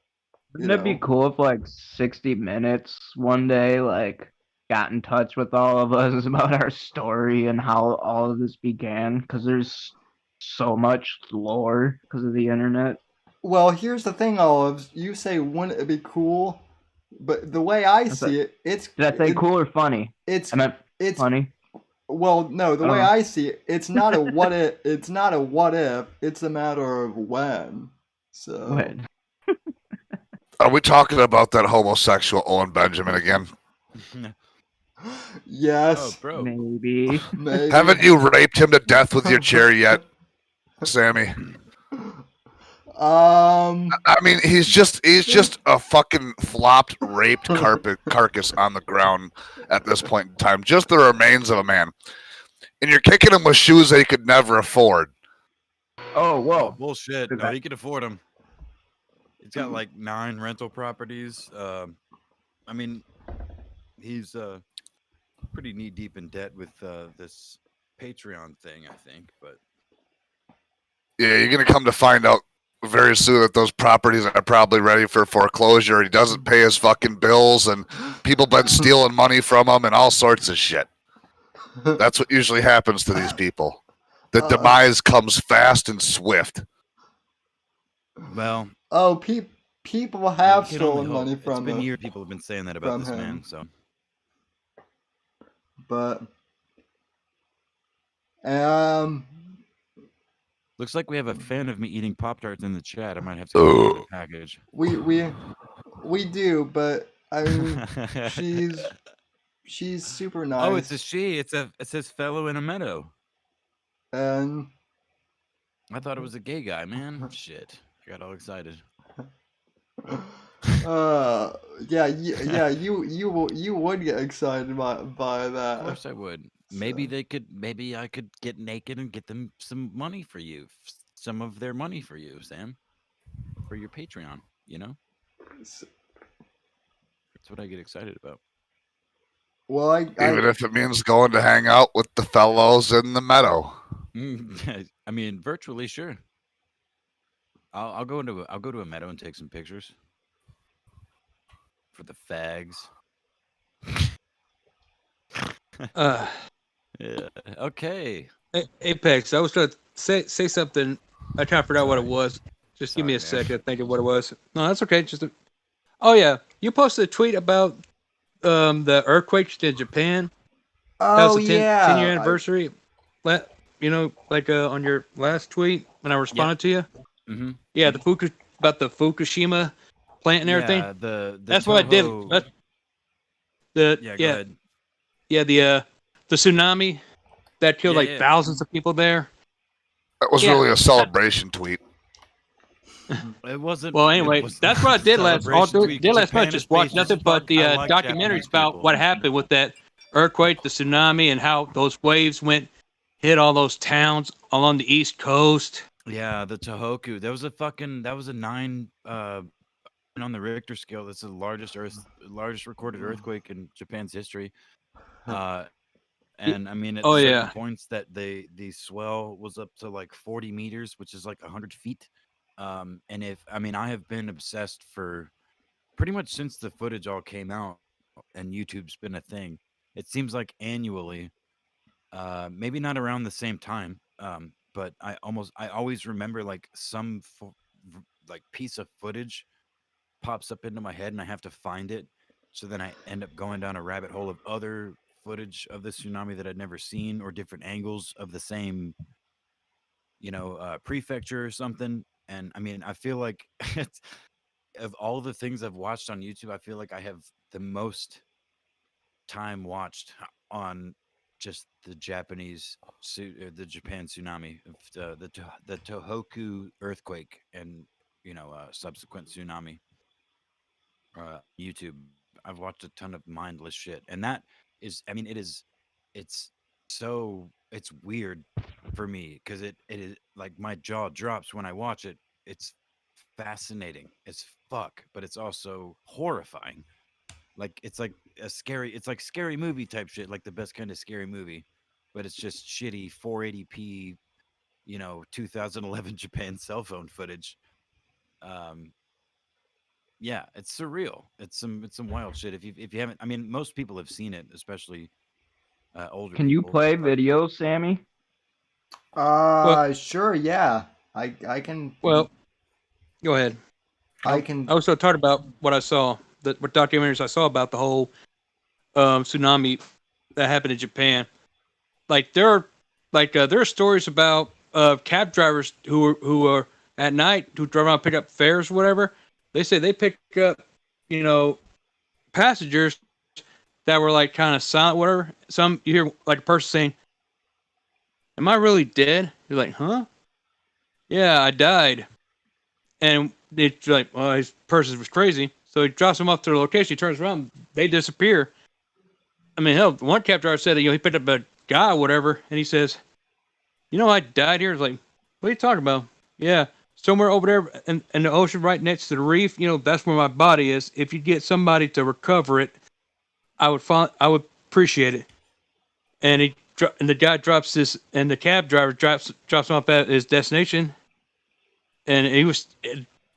Wouldn't it be cool if like 60 Minutes one day like got in touch with all of us about our story and how all of this began? Because there's so much lore because of the internet. Well, here's the thing, Olives. You say wouldn't it be cool, but the way I see it, it's Did I say cool or funny? It's I meant it's funny. well, no. The way I see it, it's not a what if. It's not a what if. It's a matter of when. So. When? Are we talking about that homosexual Owen Benjamin again? Yes. Oh, bro. Maybe. Maybe. Haven't you raped him to death with your chair yet, Sammy? I mean, he's just a fucking flopped, raped carcass on the ground at this point in time. Just the remains of a man. And you're kicking him with shoes that he could never afford. Oh, whoa. Bullshit. No, he could afford them. He's got like 9 rental properties. I mean, he's pretty knee deep in debt with this Patreon thing, I think. But yeah, you're gonna come to find out very soon that those properties are probably ready for foreclosure. He doesn't pay his fucking bills, and people been stealing money from him and all sorts of shit. That's what usually happens to these people. The demise comes fast and swift. Well, people have can stolen only hope. money from It's been him. years people have been saying that about this him. man. So, But looks like we have a fan of me eating Pop-Tarts in the chat. I might have to go to the package. we do, but I mean, she's super nice. Oh, it's a she. It says fellow in a meadow. And I thought it was a gay guy, man. Shit, I got all excited. yeah, you would get excited by that. Of course I would. Maybe I could get naked and get them some money for you. Some of their money for you, Sam. For your Patreon, you know? That's what I get excited about. Well, even if it means going to hang out with the fellows in the meadow. I mean, virtually, sure. I'll go to a meadow and take some pictures for the fags. Yeah. Okay. Apex, I was going to say something. I kind of forgot what it was. Just give me a second to think of what it was. No, that's okay. Oh yeah, you posted a tweet about the earthquakes in Japan. That was the 10-year anniversary. On your last tweet when I responded to you. Mm-hmm. Yeah, about the Fukushima plant and everything. That's what I did. Go ahead. The tsunami that killed thousands of people there. That was really a celebration tweet. It wasn't. Well, anyway, that's what I did last night. Just watch nothing but the documentaries about what happened with that earthquake, the tsunami, and how those waves hit all those towns along the East Coast. Yeah, the Tohoku. That was a 9 on the Richter scale. That's the largest recorded earthquake in Japan's history. And I mean, at certain points that the swell was up to like 40 meters, which is like 100 feet. And I have been obsessed for pretty much since the footage all came out and YouTube's been a thing. It seems like annually, maybe not around the same time, but I always remember like some like piece of footage pops up into my head and I have to find it. So then I end up going down a rabbit hole of other footage of the tsunami that I'd never seen, or different angles of the same, prefecture or something. And I mean, I feel like of all the things I've watched on YouTube, I feel like I have the most time watched on just the Japan tsunami, the Tohoku earthquake, and subsequent tsunami. YouTube. I've watched a ton of mindless shit, and that is, I mean, it's it's weird for me because it is like my jaw drops when I watch it. It's fascinating as fuck, but it's also horrifying. Like it's like scary movie type shit, like the best kind of scary movie, but it's just shitty 480p, 2011 Japan cell phone footage. Um, yeah, it's surreal. It's some wild shit. If you haven't, I mean, most people have seen it, especially older Can you people. play But videos, Sammy? Well, Sure, yeah. I can well, go ahead. I I can was so talking about what I saw, what documentaries I saw about the whole tsunami that happened in Japan. Like there are stories about cab drivers who are at night who drive around and pick up fares or whatever. They say they pick up, you know, passengers that were like kind of silent, whatever. Some you hear like a person saying, "Am I really dead?" You're like, "Huh? Yeah, I died." And it's like, well, this person was crazy. So he drops them off to the location. He turns around, they disappear. I mean, hell, one cab driver said that he picked up a guy or whatever, and he says, I died here. It's like, what are you talking about? Yeah, somewhere over there in the ocean, right next to the reef. That's where my body is. If you get somebody to recover it, I would appreciate it. And and the guy drops this, and the cab driver drops him off at his destination, and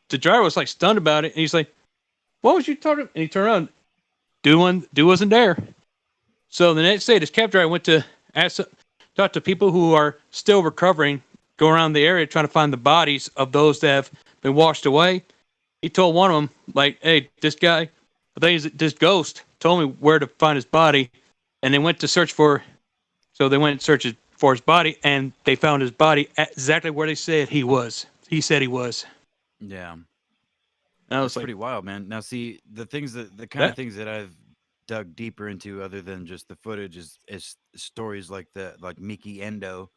the driver was like stunned about it, and he's like, "What was you talking?" And he turned around, dude wasn't there. So the next day, this cab driver went to talk to people who are still recovering, go around the area trying to find the bodies of those that have been washed away. He told one of them, like, "Hey, this guy, I think this ghost told me where to find his body," and they went to search for. So they went and searched for his body, and they found his body at exactly where they said he was. He said he was. yeah, And I that's was like, pretty wild, man. Now, see, the kind of that. things that I've dug deeper into, other than just the footage, is stories like like Miki Endo,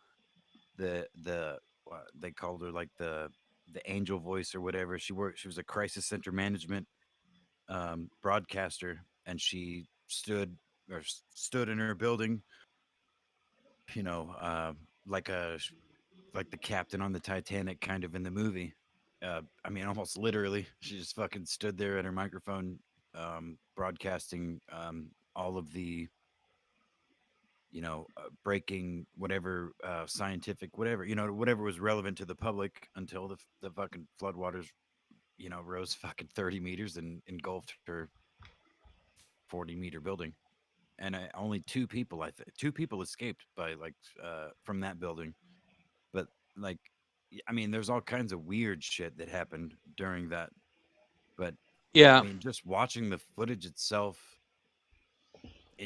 they called her like the angel voice or whatever. She was a crisis center management broadcaster, and she stood in her building, you know, like like the captain on the Titanic, kind of in the movie. I mean, almost literally, she just fucking stood there at her microphone, broadcasting all of the breaking whatever scientific whatever whatever was relevant to the public until the fucking floodwaters rose fucking 30 meters and engulfed her 40-meter building. And only two people escaped by from that building. But like, I mean, there's all kinds of weird shit that happened during that. But I Yeah, mean, just watching the footage itself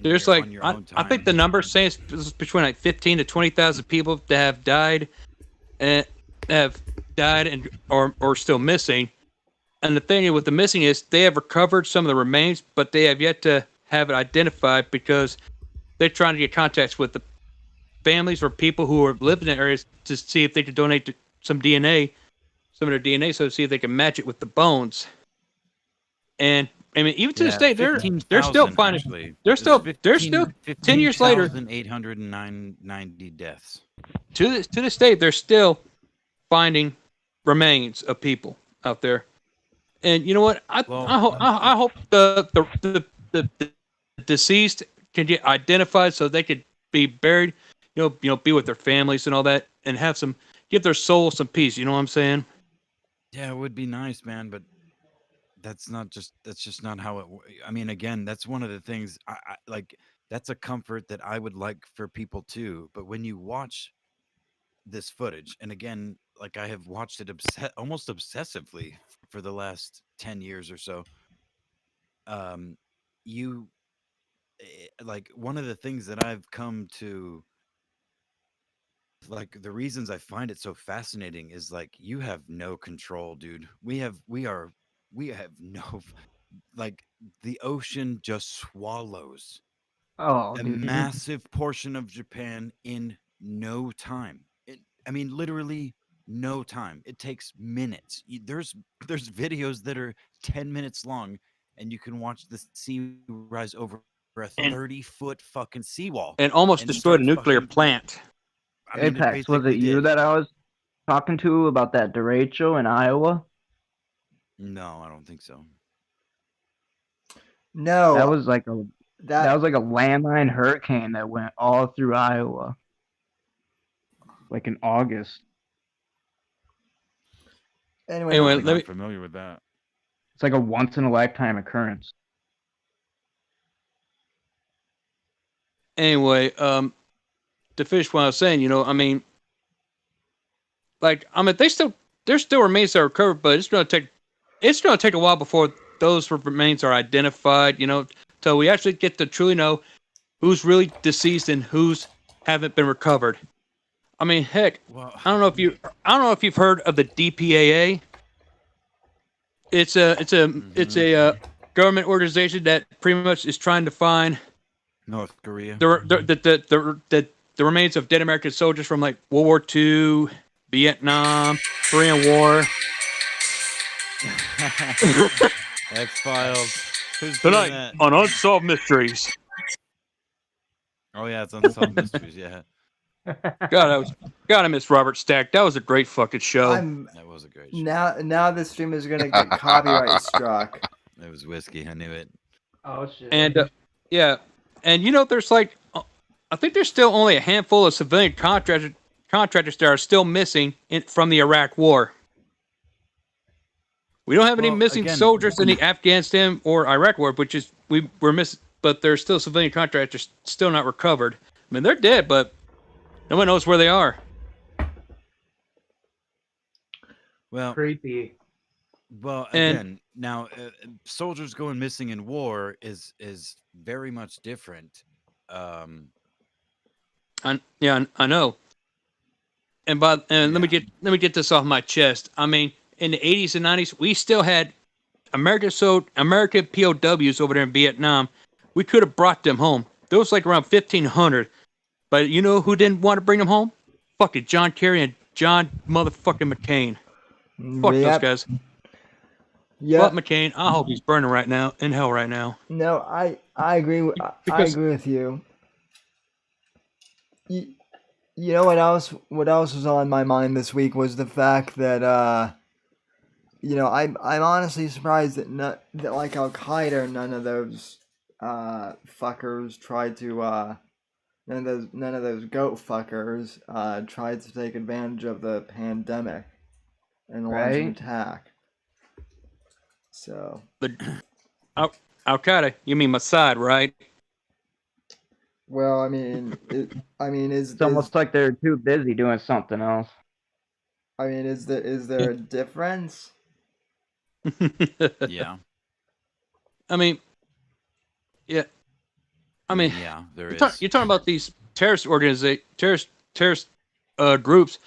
there's on like your own I think the time. number says it's between like 15 to 20,000 people that have died and or still missing. And the thing with the missing is they have recovered some of the remains, but they have yet to have it identified because they're trying to get contacts with the families or people who are living in areas to see if they could donate some DNA, some of their DNA, so to see if they can match it with the bones. And I mean, even to this Yeah, day, they're still 15,000 finding. actually. They're still 10 years later 15,890 deaths. to this day they're still finding remains of people out there. And you know what? Well, I hope the deceased can get identified so they could be buried. Be with their families and all that, and give their soul some peace. You know what I'm saying? yeah, it would be nice, man, but that's just not how I mean, again, that's one of the things I like. That's a comfort that I would like for people too. But when you watch this footage, and again, like I have watched it almost obsessively for the last 10 years or so, um, you like one of the things that I've come to, like, the reasons I find it so fascinating is like you have no control, dude. We have no like the ocean just swallows Oh, a dude. massive portion of Japan in no time. I mean, literally no time. It takes minutes. There's videos that are 10 minutes long, and you can watch the sea rise over a 30-foot fucking seawall And almost and destroyed a start nuclear fucking. plant. I mean, Apex, was it you that I was talking to about that derecho in Iowa? No, I don't think so. No, That was like a landline hurricane that went all through Iowa, like in August. anyway. Anyway, I'm not familiar with that. It's like a once in a lifetime occurrence. Anyway, to finish what I was saying, I mean, there still remains that are recovered, but it's going to take a while before those remains are identified, till we actually get to truly know who's really deceased and who's haven't been recovered. I mean, heck, Well, I don't know if you've heard of the DPAA. It's a government organization that pretty much is trying to find North Korea. the remains of dead American soldiers from like World War II, Vietnam, Korean War. X-Files. Who's doing that? On Unsolved Mysteries. Oh yeah, it's Unsolved Mysteries. Yeah, God, I miss Robert Stack. That was a great fucking show. that was a great show. Now the stream is gonna get copyright struck. It was whiskey. I knew it. Oh shit! And yeah, and there's like, I think there's still only a handful of civilian contractors that are still missing from the Iraq War. We don't have any missing soldiers in the Afghanistan or Iraq War, which is we're missing, but there's still civilian contractors still not recovered. I mean, they're dead, but no one knows where they are. Well, Creepy. Well, again, now soldiers going missing in war is very much different. I know. And let me get this off my chest. I mean, in the 80s and 90s, we still had American POWs over there in Vietnam. We could have brought them home. There was like around 1,500. But you know who didn't want to bring them home? Fucking John Kerry and John motherfucking McCain. Fuck those guys. Yeah. Fuck McCain. I hope he's burning right now, in hell right now. No, I agree. I agree with you. You know what else was on my mind this week was the fact that I'm honestly surprised that like Al Qaeda, none of those fuckers tried to none of those goat fuckers tried to take advantage of the pandemic and launch an attack. So Al Qaeda, you mean Mossad, right? well, I mean, It's almost like they're too busy doing something else. I mean, is there a difference? Yeah. I mean, yeah. I mean, yeah, there is. You're talking about these terrorist groups.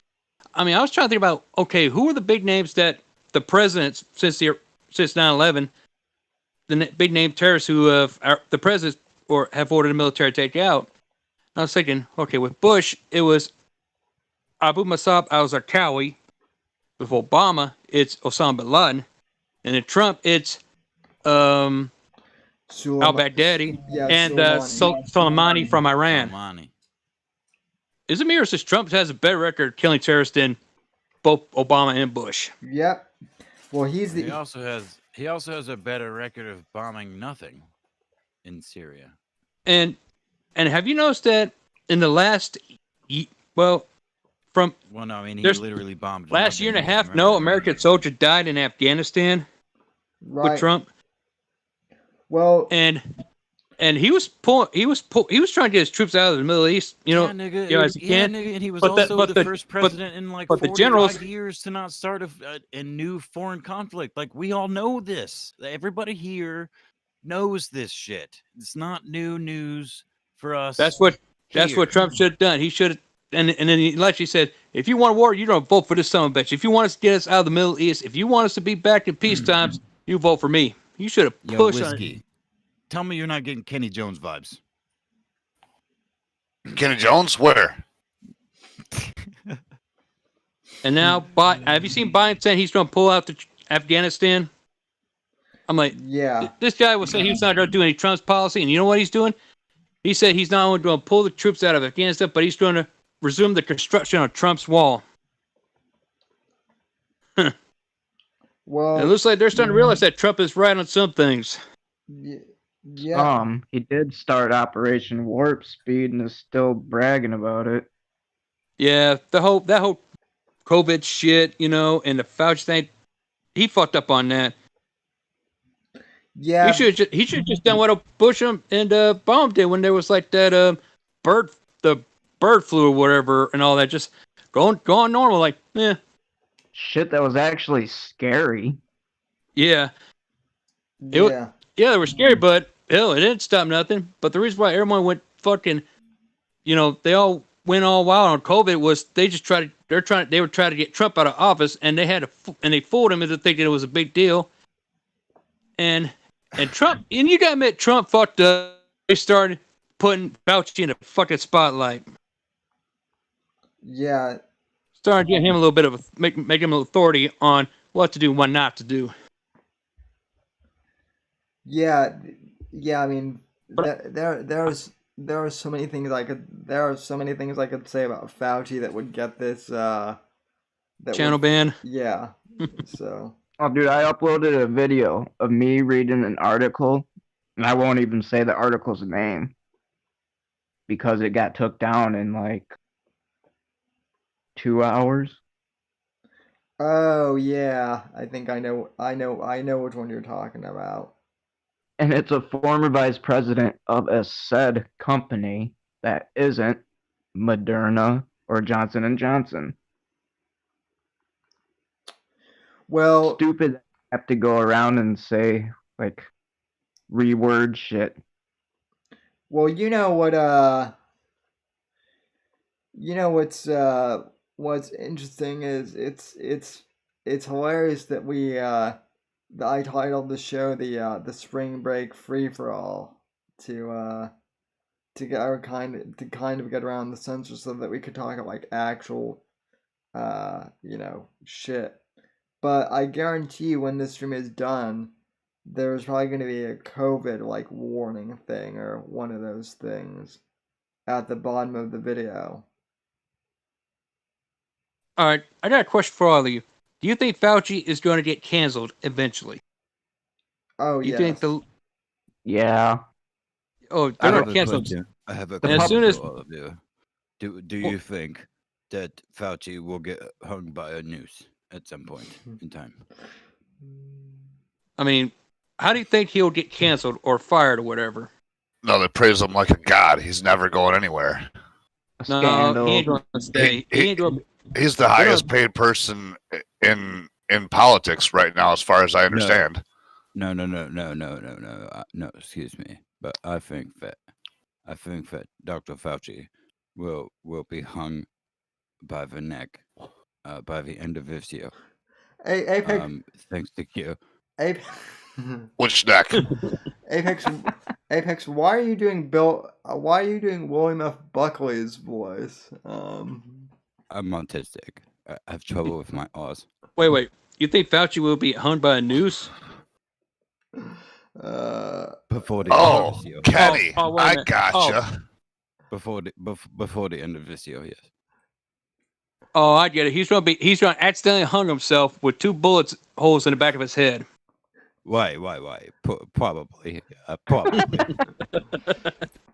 I mean, I was trying to think about, okay, who are the big names that the presidents since 9/11, the big name terrorists who the presidents have ordered the military to take out. And I was thinking, okay, with Bush it was Abu Musab al-Zarqawi. With Obama, it's Osama bin Laden, and in Trump, it's al-Baghdadi and Soleimani from Iran. Soleimani. Is it me or is Trump has a better record killing terrorists than both Obama and Bush? Yep. Well, he also has a better record of bombing nothing in Syria. And have you noticed that in the last he literally bombed last year and a half. No American soldier died in Afghanistan with Trump. Well, and he was trying to get his troops out of the Middle East. As he can. Nigga, and he was the first president in like 45 years to not start a new foreign conflict. Like we all know this. Everybody here knows this shit. It's not new news for us. That's what Trump should have done. He should have. And then he actually said, if you want war, you don't vote for this son of a bitch. If you want us to get us out of the Middle East, if you want us to be back in peace times, you vote for me. You should have pushed on it. Tell me you're not getting Kenny Jones vibes. Kenny Jones? Where? And now, have you seen Biden saying he's going to pull out Afghanistan? I'm like, Yeah. this guy was saying he was not going to do any Trump's policy, and you know what he's doing? He said he's not only going to pull the troops out of Afghanistan, but he's going to resume the construction of Trump's wall. Well, it looks like they're starting to realize that Trump is right on some things. Yeah. He did start Operation Warp Speed and is still bragging about it. Yeah, that whole COVID shit, and the Fauci thing, he fucked up on that. Yeah. He should have just done what Bush and Obama did when there was like that the bird flu or whatever and all that, just going normal, like, yeah. Shit, that was actually scary. Yeah. Yeah. Yeah, they were scary, but hell, it didn't stop nothing. But the reason why everyone went fucking, they all went all wild on COVID was they were trying to get Trump out of office, and they fooled him into thinking it was a big deal. And Trump, and you gotta admit, Trump fucked up. They started putting Fauci in a fucking spotlight. Yeah. Started getting him a little bit of make him an authority on what to do and what not to do. Yeah. I mean, there are so many things I could say about Fauci that would get this Channel ban. Yeah. So. Oh, dude, I uploaded a video of me reading an article, and I won't even say the article's name because it got took down in like 2 hours. Oh yeah, I think I know which one you're talking about. And it's a former vice president of a said company that isn't Moderna or Johnson & Johnson. Well, Stupid have to go around and say, like, reword shit. Well, what's interesting is it's hilarious that that I titled the show the spring break free for all to kind of get around the censor so that we could talk about like actual shit. But I guarantee you when this stream is done, there's probably going to be a COVID like warning thing or one of those things at the bottom of the video. All right, I got a question for all of you. Do you think Fauci is going to get canceled eventually? Oh, you yes. think the Yeah. Oh, they're not canceled. I have a As question soon as for all of you. Do you think that Fauci will get hung by a noose at some point in time? I mean, how do you think he'll get canceled or fired or whatever? No, they praise him like a god. He's never going anywhere. No, he ain't going to stay. He ain't going. He's the highest paid person in politics right now, as far as I understand. No. No, excuse me, but I think that Dr. Fauci will be hung by the neck by the end of this year. Apex. Thanks to you. Which neck? Apex. Why are you doing William F. Buckley's voice? I'm autistic. I have trouble with my R's. Wait. You think Fauci will be hung by a noose? Before the end of this year. Kenny, wait a I minute. gotcha. Before the end of this year, yes. Oh, I get it. He's going to accidentally hung himself with 2 bullet holes in the back of his head. Why? Probably. Probably.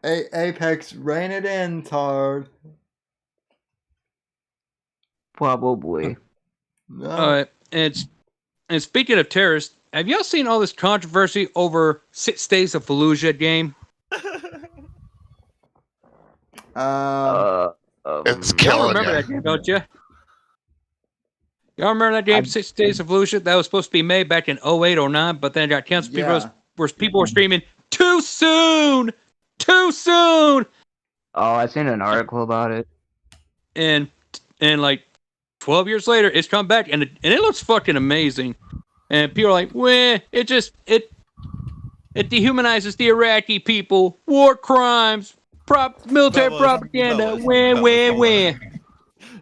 Apex, rein it in, Tard. Probably. No. All right, and speaking of terrorists, have y'all seen all this controversy over 6 Days of Fallujah game? It's Y'all killing remember you. that game, don't you? Y'all remember that game, 6 Days of Fallujah? That was supposed to be made back in 08, 09, but then it got canceled because people were screaming, "Too soon! Too soon!" Oh, I seen an article about it. And like 12 years later, it's come back, and it looks fucking amazing. And people are like, "Weh, it dehumanizes the Iraqi people, war crimes, military propaganda, weh."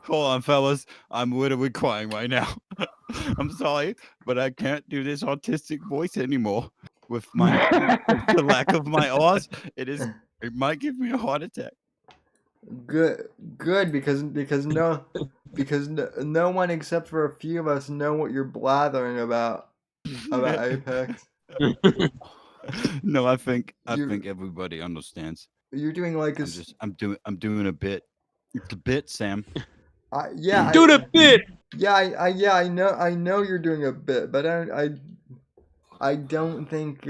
Hold on, fellas. I'm literally crying right now. I'm sorry, but I can't do this autistic voice anymore. With the lack of my Oz, it might give me a heart attack. Good, because no one except for a few of us know what you're blathering about Apex. No, I think You're- everybody understands. You're doing like a I'm doing a bit. It's a bit, Sam. yeah. Do the bit. Yeah, I know you're doing a bit, but I don't think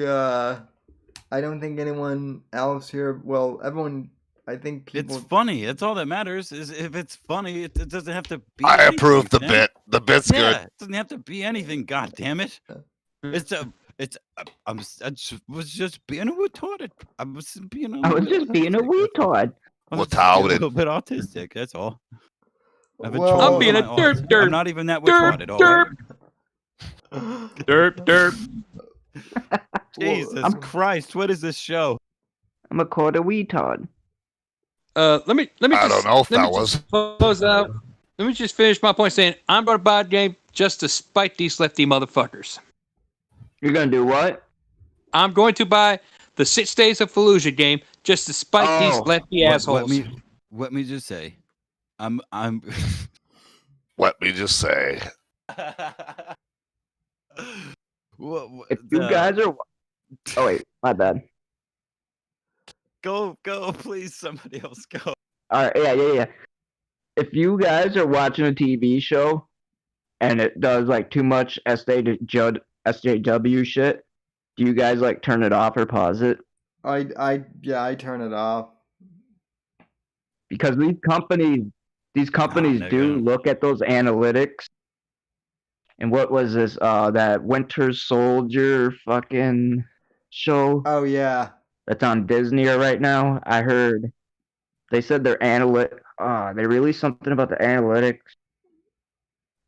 anyone else here. Well, everyone. I think people. It's funny. That's all that matters. Is if it's funny, it doesn't have to be. I anything, approve the Sam. bit. The bit's Yeah, good. it doesn't have to be anything. God damn it! I was just being a retarded. I was being a retard. I Retarded. was just a little bit autistic. That's all. I've been Well, trolling I'm being my a Oz. derp. I'm not even that Derp, retarded. All right? derp. Jesus Christ! What is this show? I'm a quarter retard. Let me I just, don't know, let me fellas. just close out. Let me just finish my point saying I'm going to buy a game just to spite these lefty motherfuckers. You're gonna do what? I'm going to buy the 6 Days of Fallujah game just to spite these lefty assholes. Let me just say, I'm. Let me just say. If you guys are, oh wait, my bad. Go, please. Somebody else go. All right, yeah. If you guys are watching a TV show and it does like too much SJW shit, do you guys like turn it off or pause it? I turn it off. Because these companies do look at those analytics. And what was this? That Winter Soldier fucking show? Oh yeah. That's on Disney right now. I heard they said their they released something about the analytics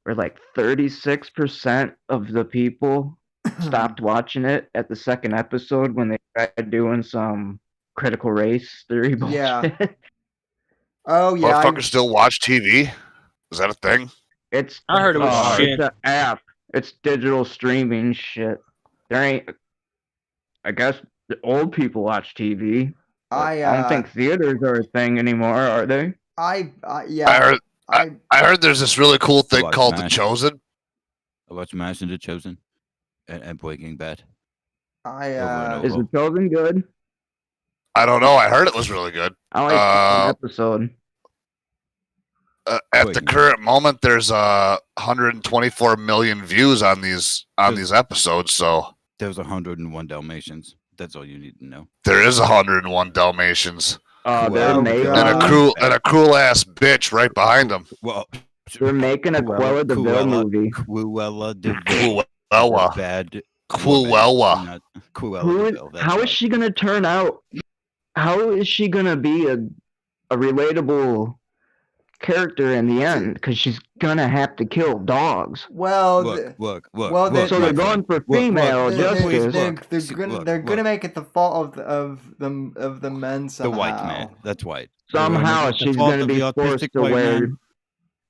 where like 36% of the people stopped watching it at the second episode when they tried doing some critical race theory bullshit. Yeah. Oh yeah. Motherfuckers still watch TV? Is that a thing? I heard it was shit. It's an app. It's digital streaming shit. There ain't. I guess the old people watch TV. I don't think theaters are a thing anymore, are they? Yeah. I heard there's this really cool thing called The Chosen. I watched MASH and The Chosen and Breaking Bad. Is The Chosen good? I don't know. I heard it was really good. I like an episode. At the current moment, there's 124 million views on these episodes. So there's 101 Dalmatians. That's all you need to know. There is 101 Dalmatians. They're making and a cruel ass bitch right behind them. Well, they're making a Cruella de Vil movie. Cruella de Vil. Cruella. Bad. Cruella. How is she gonna turn out? How is she gonna be a relatable character in the end? Because she's gonna have to kill dogs. Well, look. So they're going for female justice. They're gonna make it the fault of the men somehow. The white man. That's white. Somehow she's gonna be forced to wear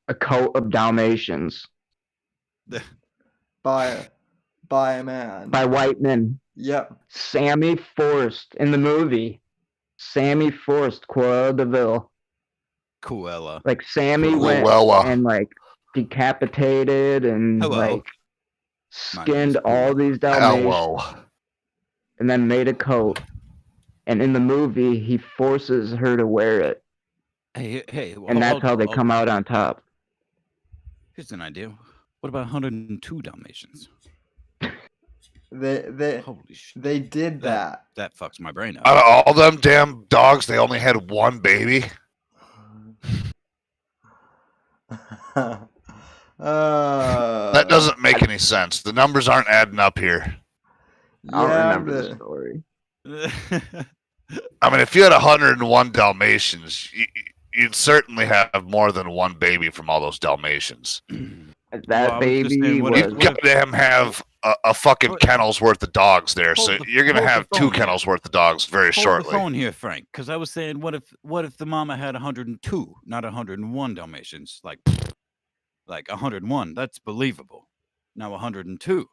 a coat of Dalmatians. By a man. By white men. Yep. Sammy Forrest in the movie. Sammy Forrest, Cruella de Vil. Cruella. Like Sammy went and like decapitated and like skinned all these Dalmatians and then made a coat. And in the movie, he forces her to wear it. Hey, and that's how they come out on top. Here's an idea. What about 102 Dalmatians? Holy shit. They did that. That fucks my brain up. Out of all them damn dogs, they only had one baby. That doesn't make any sense. The numbers aren't adding up here. I don't remember the story. I mean, if you had 101 Dalmatians, you'd certainly have more than one baby from all those Dalmatians. That I was just saying, baby what You was. got him have a fucking Hold- kennel's worth of dogs there, so hold the- you're gonna hold the have 2 phone. kennels worth of dogs very Hold shortly. the phone here, Frank, because I was saying, what if the mama had 102, not 101 Dalmatians, like 101? That's believable. Now 102.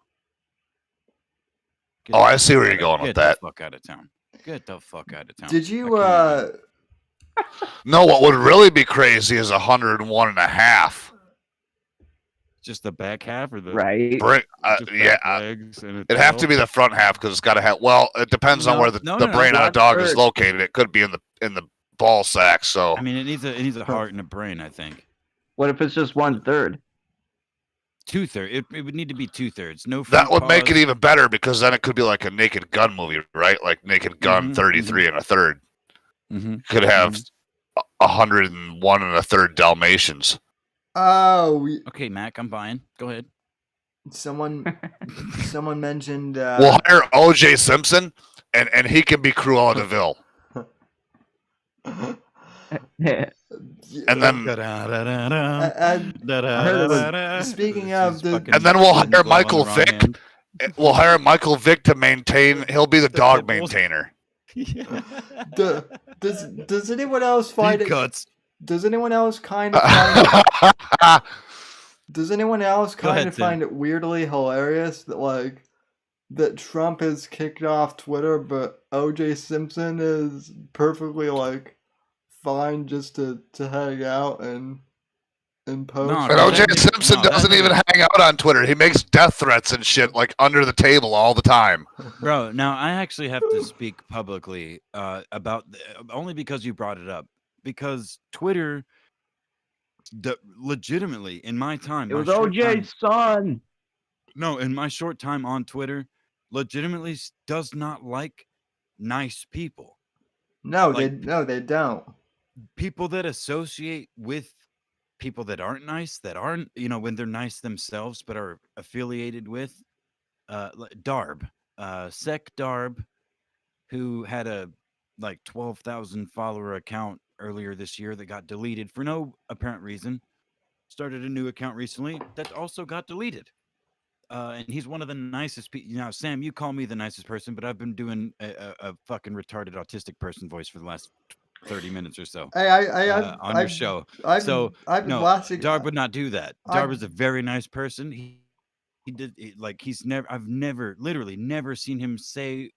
Get Oh, the I see where fuck you're out- going with Get that. the fuck out of town. Get the fuck out of town. Did I you can't even- No, what would really be crazy is 101 and a half. just the back half or the Right. Bring, just yeah, back legs and it'd have to be the front half because it's got to have. Well, it depends on No, where the no, brain on a One dog is third. located. It could be in the ball sack. So I mean, it needs a heart and a brain. I think What if it's just 1/3? 2/3. It would need to be 2/3. No. that front would make it paws. even better because then it could be like a Naked Gun movie, right? Like Naked Gun Mhm, 33 and a third. Mhm. Could have 101 and a third Dalmatians. Oh, Okay, Mac, I'm buying. Go ahead. someone mentioned. We'll hire O.J. Simpson, and he can be Cruella de Vil. And then speaking of the- And then we'll hire Michael Vick. We'll hire Michael Vick to maintain. He'll be the dog maintainer. does anyone else find Deep it? cuts. Does anyone else kind of find Does anyone else Go kind ahead, of Tim. find it weirdly hilarious that that Trump has kicked off Twitter, but O.J. Simpson is perfectly fine just to hang out and post? No, And That O.J. nigga- Simpson no, that doesn't even nigga- hang out on Twitter. He makes death threats and shit under the table all the time. Bro, now I actually have to speak publicly about only because you brought it up. Because Twitter, legitimately, in my time, It my was short time- OJ's son. No, in my short time on Twitter, legitimately does not like nice people. No, Like- they don't. People that associate with people that aren't nice, that aren't, when they're nice themselves, but are affiliated with Darb, Sec Darb, who had a 12,000 follower account earlier this year that got deleted for no apparent reason. Started a new account recently that also got deleted. And he's one of the nicest people. Now, Sam, you call me the nicest person, but I've been doing a fucking retarded autistic person voice for the last 30 minutes or so on your show. I've So, been no, blasting. Darb would not do that. I- Darb is a very nice person. He did he's never. I've literally never seen him say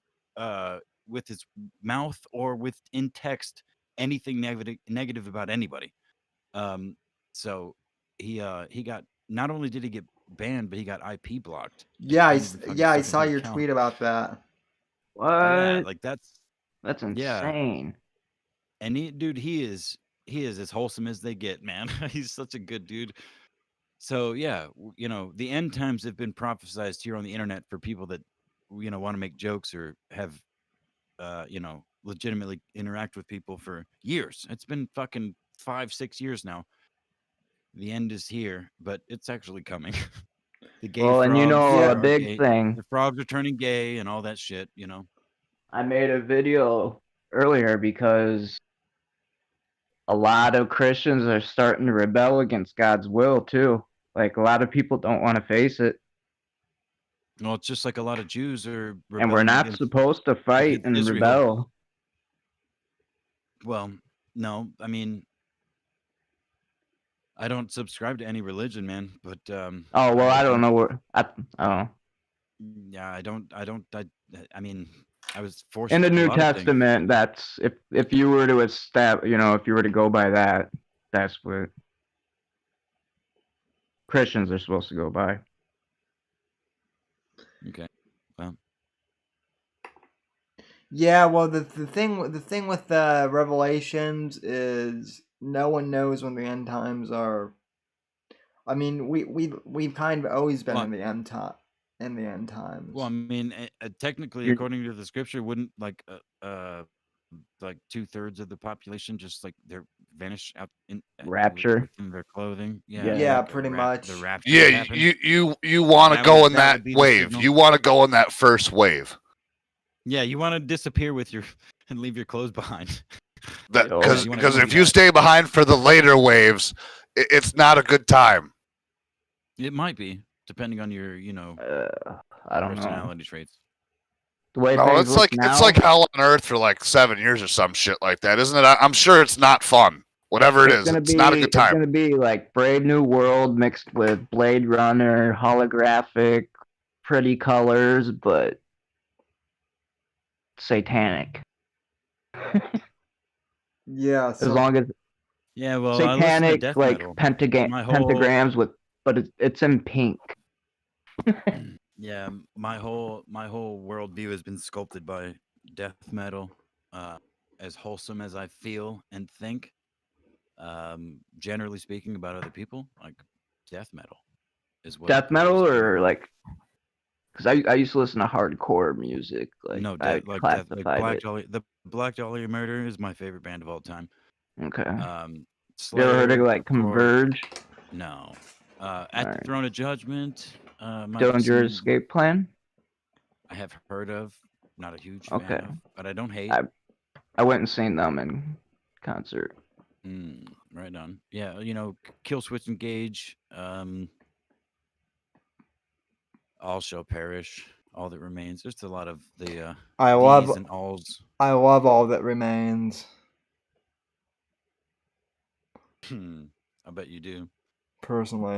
with his mouth or in text anything negative about anybody. So he got, not only did he get banned, but he got IP blocked. Yeah, I Can't even fucking yeah, I second saw his your account. tweet about that. What? Yeah, that's That's yeah. insane. And he is as wholesome as they get, man. He's such a good dude. So yeah, the end times have been prophesized here on the internet for people that want to make jokes or have legitimately interact with people for years. It's been fucking 5-6 years now. The end is here, but it's actually coming. The gay Well, and Yeah. a big thing. The frogs are turning gay and all that shit. I made a video earlier because a lot of Christians are starting to rebel against God's will too. Like a lot of people don't want to face it, Well, it's just like a lot of Jews are. and we're rebelling not against- supposed to fight against and Israel. rebel. Well, no, I mean, I don't subscribe to any religion, man. But Oh well, I don't think- know where. Oh, Yeah, I don't. I mean, I was forced in the to do a New lot of things. Testament, that's if you were to if you were to go by that, that's what Christians are supposed to go by. Okay. Yeah, well, the thing with Revelations is no one knows when the end times are. I mean, we've kind of always been Well- in the end times. Well, I mean, technically, You're- according to the scripture, wouldn't like 2/3 of the population just they're vanish out in Rapture. within their clothing? Yeah, like pretty the much. rapture Yeah, happens. you want to That go would- in that that would be the wave. signal. You want to go in that first wave. Yeah, you want to disappear with your and leave your clothes behind. That Oh, because you wanna if do you that. stay behind for the later waves, it's not a good time. It might be, depending on your, I don't know. personality traits. The way No, things it's look like now, it's like hell on earth for like 7 years or some shit like that, isn't it? I'm sure it's not fun. Whatever it is, it's not a good It's time. gonna be like Brave New World mixed with Blade Runner, holographic, pretty colors, but satanic. Yeah, As so long as Yeah, well, I listen to satanic, death like metal. pentagrams with, but it's in pink. Yeah, my whole worldview has been sculpted by death metal. As wholesome as I feel and think, generally speaking about other people, like death metal is what Death appeals metal to or everyone. like, because I used to listen to hardcore music. Like No, I like classified Black it. Dahlia. The Black Dahlia Murder is my favorite band of all time. Okay. You ever heard of Slayer, like of course. Converge? No. At the Alright. Throne of Judgment. Might be Dillinger some Escape Plan? I have heard of. Not a huge Okay. fan of, but I don't hate. I went and seen them in concert. Right on. Yeah, Kill Switch Engage. All shall perish. All that remains. There's a lot of the I D's love and alls. all that remains. I bet you do. Personally.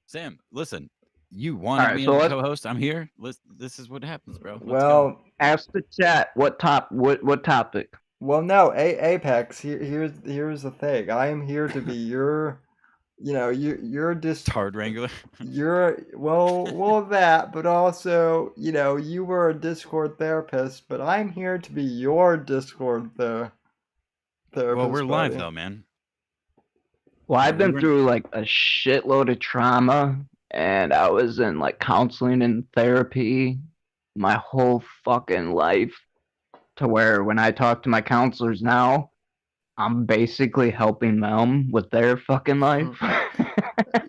Sam, listen. You wanted Alright, me so as a let's co-host. I'm here. This is what happens, bro. Let's go. Well, ask the chat what topic. well, no, Apex. Here's the thing. I am here to be your, your Tard Wrangler. well that, but also, you were a Discord therapist, but I'm here to be your Discord therapist. Well, we're live buddy. though, man. Well, I've we been were- through like a shitload of trauma, and I was in like counseling and therapy my whole fucking life, to where when I talk to my counselors now, I'm basically helping them with their fucking life.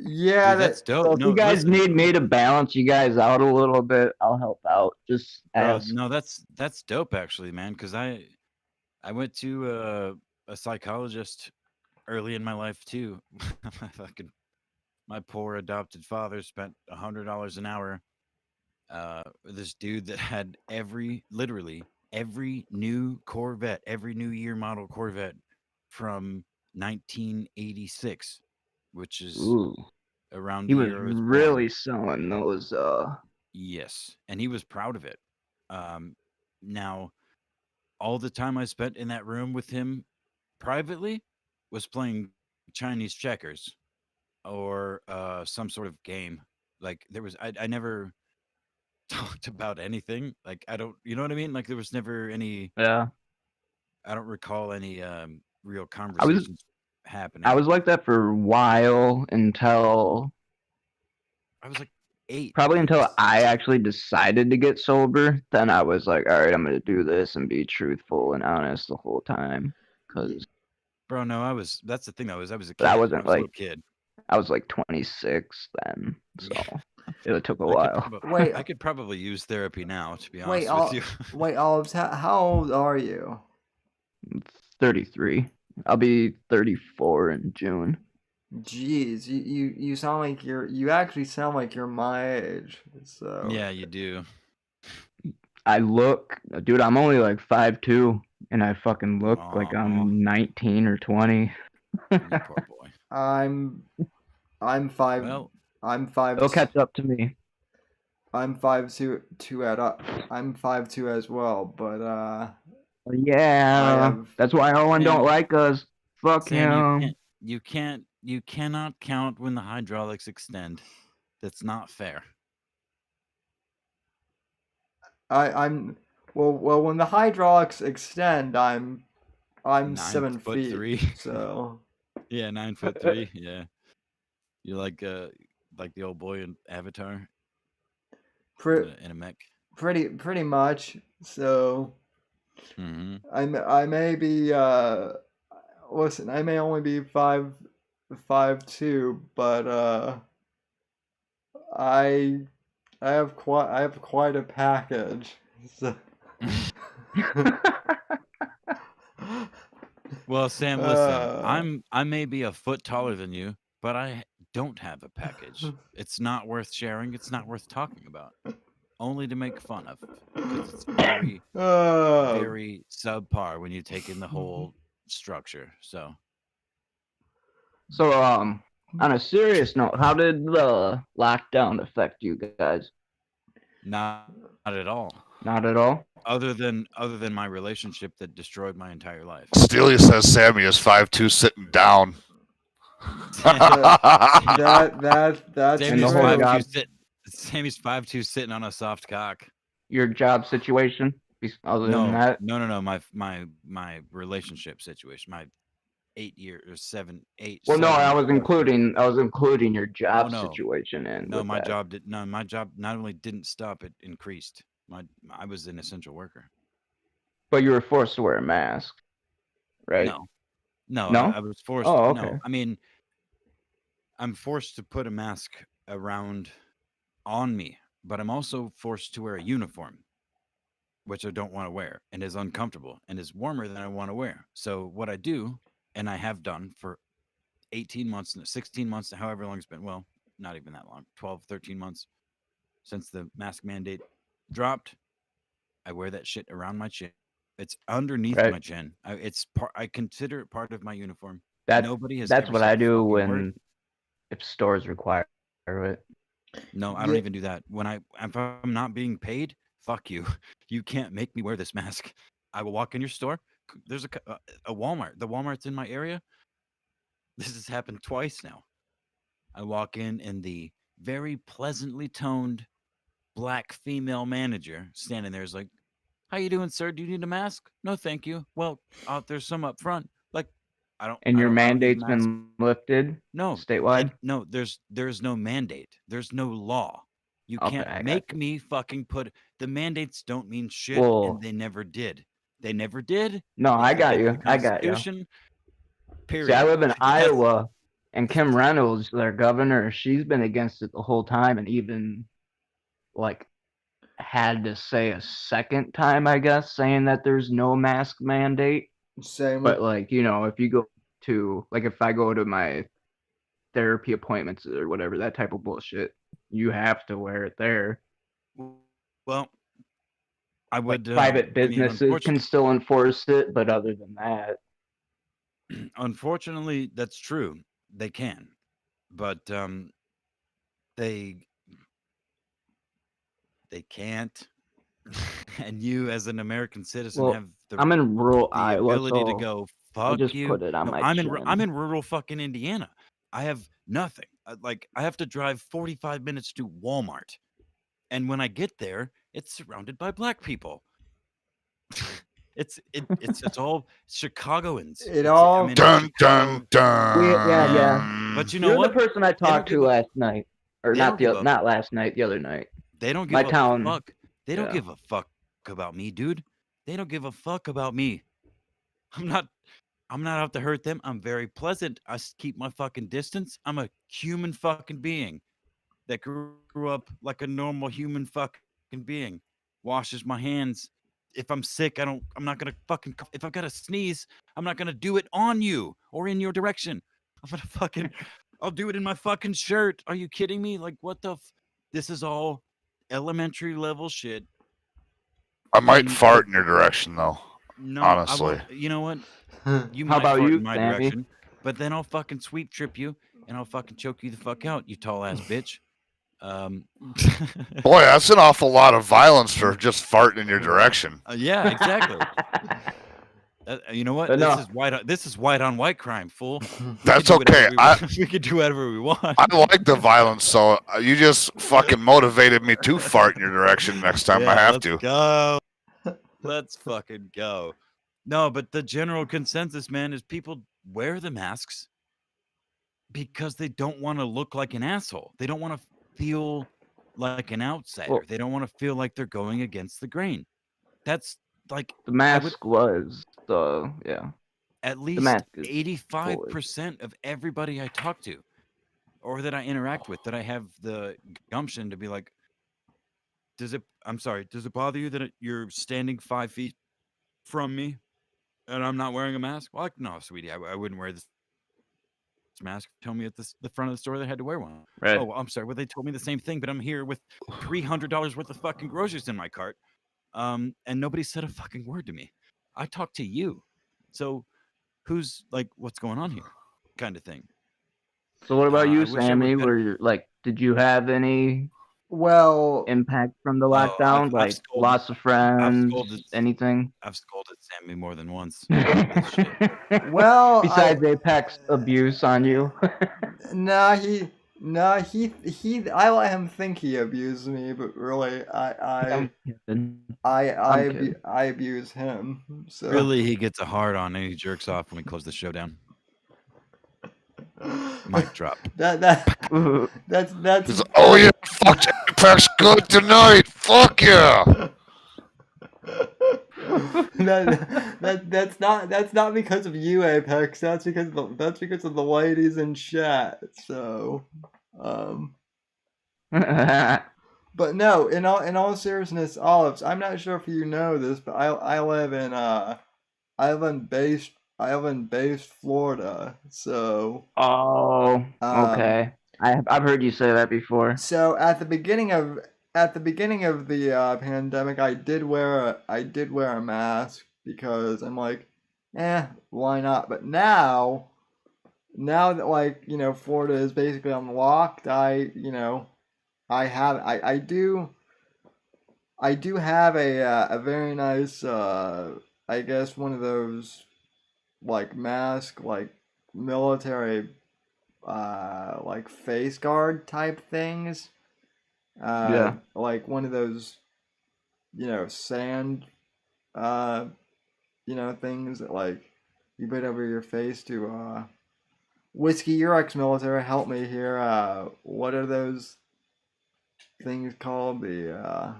Yeah, Dude, that's dope. So if No, you guys listen, need me to balance you guys out a little bit, I'll help out. Just bro, ask. no, that's dope actually, man. Because I went to a psychologist early in my life too. My poor adopted father spent $100 an hour. This dude that had literally every new Corvette, every new year model Corvette from 1986, which is Ooh, around he the was year I was really born. selling those. Yes, and he was proud of it. Now, all the time I spent in that room with him privately was playing Chinese checkers or some sort of game. Like I never talked about anything. Like I don't, you know what I mean? Like there was never any. Yeah, I don't recall any real I was conversations happening. I was like that for a while until I was like 8. probably dude. until I actually decided to get sober. Then I was like, all right, I'm gonna do this and be truthful and honest the whole time. Because Bro, no, that's the thing though, is I was a kid. But I I wasn't was a little like kid. I was like 26 then, so it took a I could while. prob- Wait. I could probably use therapy now, to be Wait, honest with you. wait, Olives, how old are you? 33. I'll be 34 in June. Jeez, you sound like you actually sound like you're my age. So Yeah, you do. I look, dude, I'm only like 5'2", and I fucking look like Aw. I'm 19 or 20. You poor boy. I'm 5. Well, I'm 5. They'll catch up to me. I'm 5'2" I'm 5'2" as well, but Yeah, that's why Owen Sam- don't like us. Fuck Sam, him. you cannot count when the hydraulics extend. That's not fair. I'm well when the hydraulics extend, I'm 7 feet. 9'3". So Yeah, 9'3". Yeah, you're like the old boy in Avatar in a mech. pretty much. So Mm-hmm. I may be listen, I may only be 5'2", but I have quite a package. So Well, Sam, listen. I may be a foot taller than you, but I don't have a package. It's not worth sharing. It's not worth talking about. Only to make fun of, because it's very, very subpar when you take in the whole structure. So So, on a serious note, how did the lockdown affect you guys? not at all. Not at all. Other than my relationship that destroyed my entire life. Steely says Sammy is 5'2" sitting down. That's And the Sammy's whole true. 5'2" sit. Sammy's 5'2" sitting on a soft cock. Your job situation. Other than No, that, no. My relationship situation. My 8 years or 7, 8. well, no, 7 I was plus years. including your job no. situation in. No, with my that. job did. No, my job not only didn't stop, it increased. I was an essential worker. But you were forced to wear a mask, right? No, No? I was forced. Oh, No, okay. I mean, I'm forced to put a mask around on me, but I'm also forced to wear a uniform, which I don't want to wear and is uncomfortable and is warmer than I want to wear. So what I do, and I have done for 18 months, 16 months, however long it's been, well, not even that long, 12, 13 months since the mask mandate dropped, I wear that shit around my chin. It's underneath Right. my chin. I consider it part of my uniform. That's Nobody has that's ever what said I a do fucking when word. if stores require it. No, I don't even do that. If I'm not being paid, fuck you. You can't make me wear this mask. I will walk in your store. There's a Walmart. The Walmart's in my area. This has happened twice now. I walk in and the very pleasantly toned black female manager standing there is like, "How you doing, sir? Do you need a mask?" "No, thank you." "Well, there's some up front." Like, And your I don't need mandate's masks. been lifted No, statewide. no. There's no mandate. There's no law. You Okay, can't I got make you. me fucking put the mandates. Don't mean shit, Well, and they never did. They never did. no, It's I got against you. the I got you. Constitution. See, I Period. live in That's Iowa, and Kim Reynolds, their governor, she's been against it the whole time, and even like had to say a second time, I guess, saying that there's no mask mandate. Same But with like, if you go to like if I go to my therapy appointments or whatever, that type of bullshit, you have to wear it there. well, I Like would. private I mean, businesses can still enforce it, but other than that, unfortunately, that's true. They can, but they can't. And you, as an American citizen, well, have I'm in rural the Iowa, ability to so go, I fuck just you. put it on No, my I'm chin. in rural fucking Indiana. I have nothing. Like, I have to drive 45 minutes to Walmart, and when I get there, it's surrounded by black people. It's all Chicagoans. it all. It's Dun Chicago. dun Yeah. dun. But you know You're the what? person I They don't talked give to a last night, or they not don't give a not last night, the other night. they don't My give a town, fuck. They don't yeah. give a fuck about me, dude. They don't give a fuck about me. I'm not out to hurt them. I'm very pleasant. Keep my fucking distance. I'm a human fucking being that grew up like a normal human fucking being. Washes my hands. If I'm sick, I'm not gonna fucking cough. If I've got to sneeze, I'm not gonna do it on you or in your direction. I'm gonna fucking, I'll do it in my fucking shirt. Are you kidding me? Like, what the this is all elementary level shit. I might And fart in your direction, though. no, honestly. you know what? You How might about fart you, in my Sammy? direction, but then I'll fucking sweep trip you and I'll fucking choke you the fuck out, you tall ass bitch. Boy, that's an awful lot of violence for just farting in your direction. Yeah, exactly. You know what? But no. This is white on white crime, fool. That's okay. We can do whatever we want. I like the violence, so you just fucking motivated me to fart in your direction next time I have to. Go. Let's fucking go. No, but the general consensus, man, is people wear the masks because they don't want to look like an asshole. They don't want to feel like an outsider. Well, they don't want to feel like they're going against the grain. That's like the mask was yeah. at The least mask is 85% of everybody I talk to or that I interact with, that I have the gumption to be like, does it bother you that you're standing 5 feet from me And I'm not wearing a mask. Well, no, sweetie, I wouldn't wear this mask. Tell me at the front of the store they had to wear one. Right. Oh, I'm sorry. Well, they told me the same thing, but I'm here with $300 worth of fucking groceries in my cart. And nobody said a fucking word to me. I talked to you. So who's like, what's going on here? Kind of thing. So what about I you, wish I was Sammy? better- Were you, like, did you have any Well, impact from the Oh, lockdown? I've Like scolded- loss of friends, scolded- anything? I've scolded Sammy more than once. About this shit. well, Besides Apex abuse on you. he I let him think he abused me, but really I'm kidding. I abuse him. So Really, he gets a hard on and he jerks off when we close the show down. Mic drop. that's He's like, oh yeah, fuck Apex good tonight. Fuck yeah. that's not because of you, Apex. That's because of the ladies in chat. So, but no, in all seriousness, Olives, I'm not sure if you know this, but I live in island-based Florida. So, Oh, okay. I've heard you say that before. so at the beginning of the pandemic, I did wear a mask because I'm like, why not? But now that, like, Florida is basically unlocked, I do have a very nice, I guess, one of those like mask, like military, like face guard type things. Yeah. Like one of those, sand, things that, like, you put over your face to, Whiskey, you're ex-military, help me here. What are those things called? Are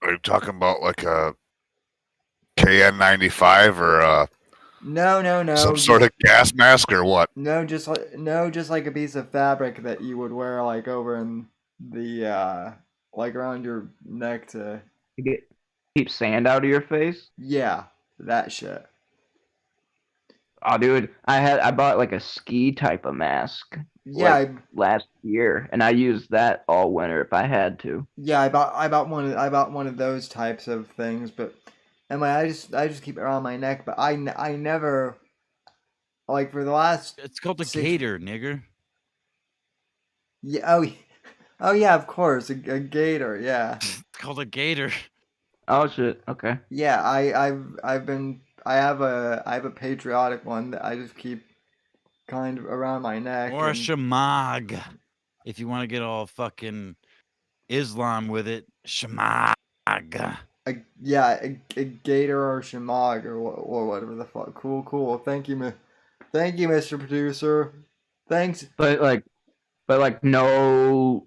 you talking about like a KN95 or No. some sort of gas mask or what? No, just like a piece of fabric that you would wear, like, over in the, like, around your neck to, Keep sand out of your face? yeah, that shit. Oh, dude, I bought like a ski type of mask Yeah, like last year, and I used that all winter if I had to. I bought one of those types of things, but anyway, I just keep it around my neck, but I never, like, for the last, It's called a 6 gator, nigger. yeah, oh yeah, of course, a gator, yeah. It's called a gator. Oh shit, okay. Yeah, I have a patriotic one that I just keep kind of around my neck. Or a and- shamag. If you want to get all fucking Islam with it. Shamag. a gator or shamag or whatever the fuck. Cool. Thank you, Mr. Producer. Thanks. But like no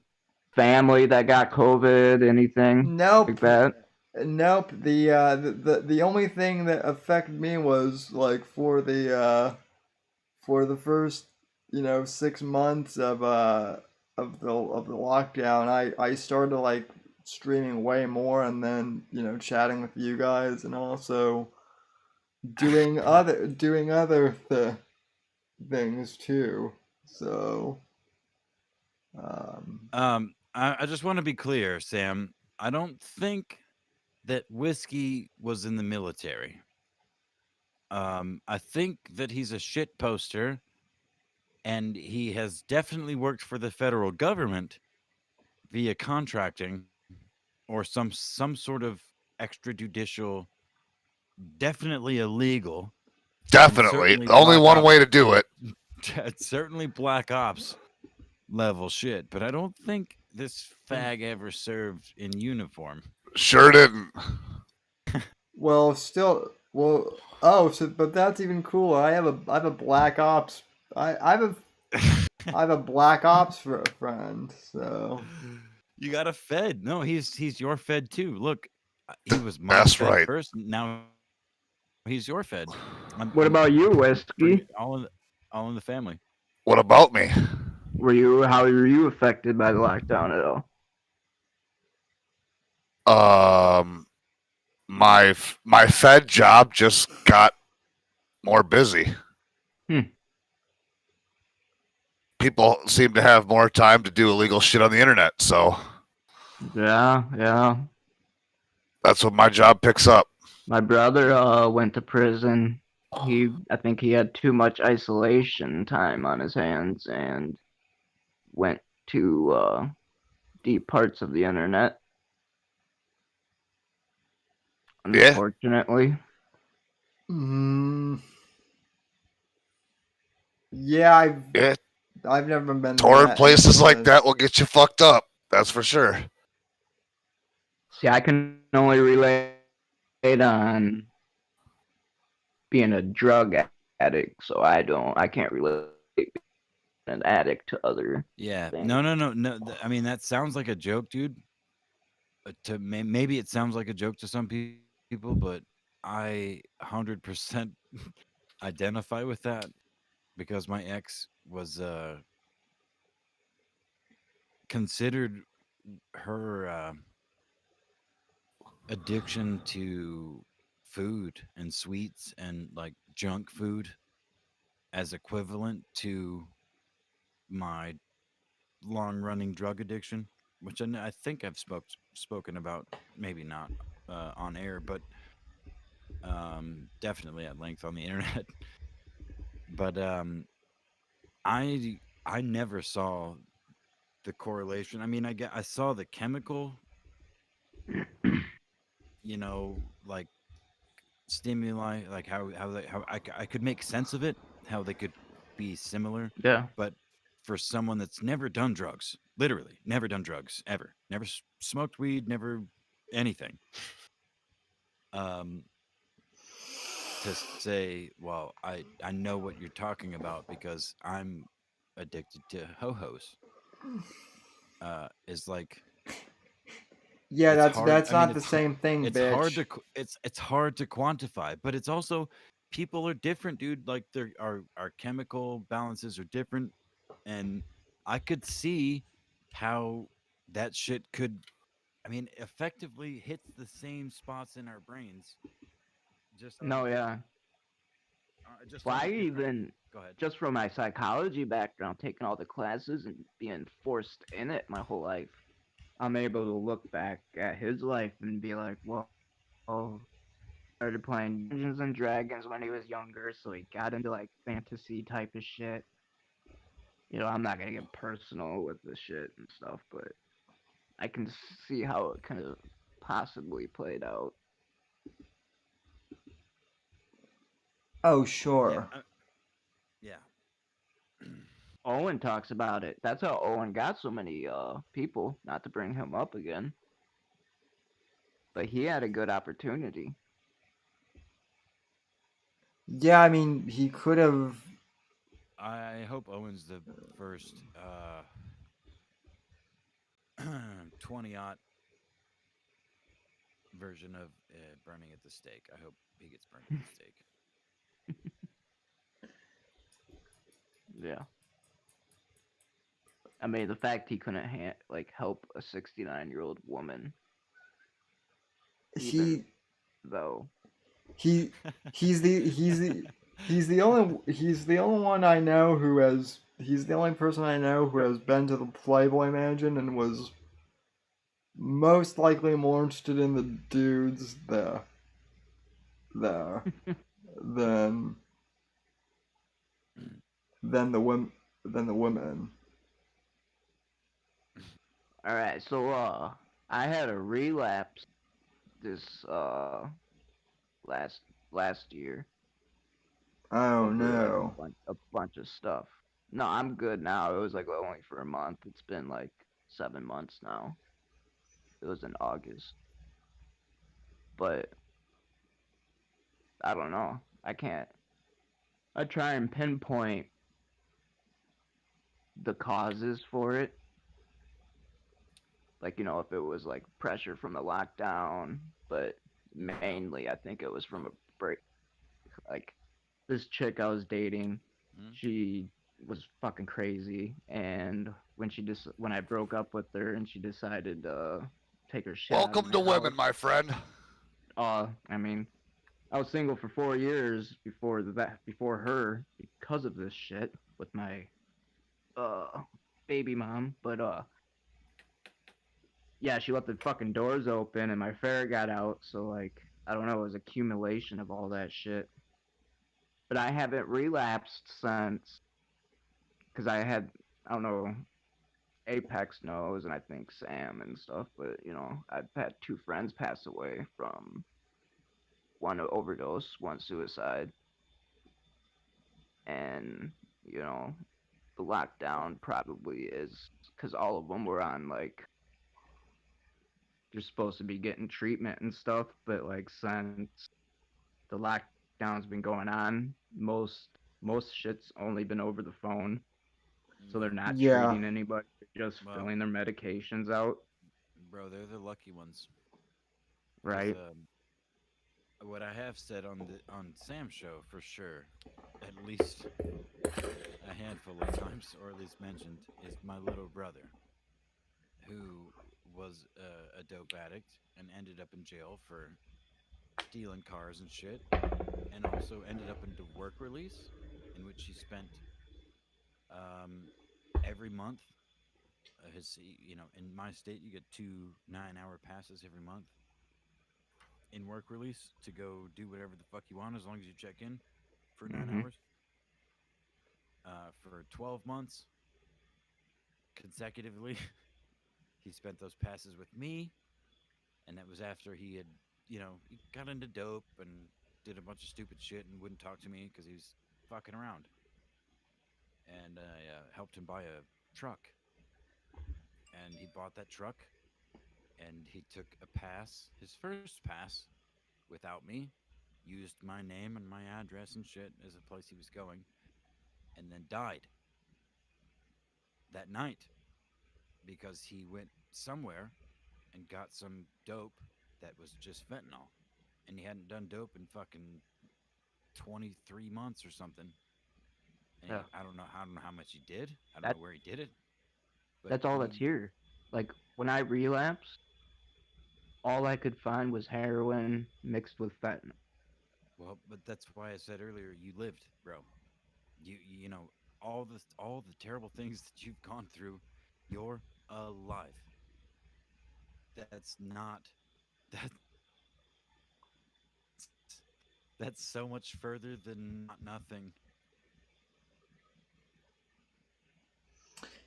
family that got COVID, anything Nope. like that. Nope. The only thing that affected me was, like, for the first 6 months of the lockdown, I started, like, streaming way more, and then chatting with you guys, and also doing other things too. So I just want to be clear, Sam. I don't think that Whiskey was in the military. I think that he's a shit poster, and he has definitely worked for the federal government via contracting or some sort of extrajudicial, definitely illegal. Definitely. certainly Only Black one Ops. way to do it. It's certainly Black Ops level shit, but I don't think this fag ever served in uniform. Sure didn't. well, still, but that's even cooler. I have a Black Ops. I have a Black Ops friend. So You got a Fed. No, he's your Fed too. Look, he was my That's Fed right. first. Now he's your Fed. What about you, Whiskey? All in the family. What about me? How were you affected by the lockdown at all? My Fed job just got more busy. Hmm. People seem to have more time to do illegal shit on the internet, so Yeah. that's what my job picks up. My brother went to prison. I think he had too much isolation time on his hands and went to deep parts of the internet. Yeah. Unfortunately. Mm, yeah, Yeah, I've never been touring that places like interested. that will get you fucked up. That's for sure. See, I can only relate on being a drug addict, so I can't relate being an addict to other Yeah. things. No. I mean, that sounds like a joke, dude. Maybe it sounds like a joke to some people, but I 100% identify with that because my ex was considered her addiction to food and sweets and like junk food as equivalent to my long running drug addiction, which I think I've spoken about, maybe not on air, but definitely at length on the internet. But I never saw the correlation. I mean, I saw the chemical, like stimuli, like how I could make sense of it, how they could be similar, Yeah. but for someone that's never done drugs, literally never done drugs ever, never smoked weed, never anything, um, to say, well, I know what you're talking about because I'm addicted to ho-hos, is like Yeah, it's that's hard. that's I mean, not the same thing, it's hard bitch. to it's hard to quantify, but it's also people are different, dude. Like our chemical balances are different, and I could see how that shit could. I mean, effectively hits the same spots in our brains, just on a No, different, yeah. just Well, on a I different. even, Go ahead. just from my psychology background, taking all the classes and being forced in it my whole life, I'm able to look back at his life and be like, well, started playing Dungeons and Dragons when he was younger, so he got into like fantasy type of shit. I'm not gonna get personal with the shit and stuff, but I can see how it kind of possibly played out. Oh, Yeah, sure. yeah. Owen talks about it. That's how Owen got so many people, not to bring him up again. But he had a good opportunity. Yeah, I mean, he could have. I hope Owen's the first 20-aught version of burning at the stake. I hope he gets burned at the stake. Yeah. I mean, the fact he couldn't help a 69-year-old woman, even He though. he he's the he's the he's the only one I know who has he's the only person I know who has been to the Playboy Mansion and was most likely more interested in the dudes there than than the women than the women. All right, so I had a relapse this last last year Oh over like no. a bunch of stuff. No, I'm good now. It was like only for a month. It's been like 7 months now. It was in August, but I don't know. I can't. I try and pinpoint the causes for it. Like, if it was like pressure from the lockdown, but mainly I think it was from a break. Like, this chick I was dating, Hmm? she was fucking crazy, and when I broke up with her and she decided to take her shit out of Welcome my to house. women, my friend. I mean, I was single for 4 years before her, because of this shit with my baby mom. But yeah, she left the fucking doors open and my ferret got out. So like, I don't know, it was accumulation of all that shit. But I haven't relapsed since, because I don't know, Apex knows, and I think Sam and stuff. But I've had two friends pass away from one overdose, one suicide, and you know, the lockdown probably is because all of them were on like you're supposed to be getting treatment and stuff, but like since the lockdown's been going on, most shit's only been over the phone, so they're Yeah. not Yeah. treating anybody. They're just Well, filling their medications out, bro, they're the lucky ones. Because right? what I have said on Sam's show for sure, at least a handful of times, or at least mentioned, is my little brother, who was a dope addict and ended up in jail for stealing cars and shit, and also ended up into work release, in which he spent um, every month. In my state, you get 2 9-hour passes every month in work release to go do whatever the fuck you want as long as you check in for nine Mm-hmm. hours. For 12 months consecutively, he spent those passes with me, and that was after he got into dope and did a bunch of stupid shit and wouldn't talk to me because he was fucking around. And I helped him buy a truck, and he bought that truck, and he took a pass, his first pass, without me, used my name and my address and shit as a place he was going, and then died that night because he went somewhere and got some dope that was just fentanyl. And he hadn't done dope in fucking 23 months or something. And Yeah, I don't know how much he did. I don't that know where he did it, but that's all that's he, here. Like when I relapsed, all I could find was heroin mixed with fentanyl. well, but that's why I said earlier you lived, bro. You know all the terrible things that you've gone through, you're alive. That's not that that's so much further than not nothing.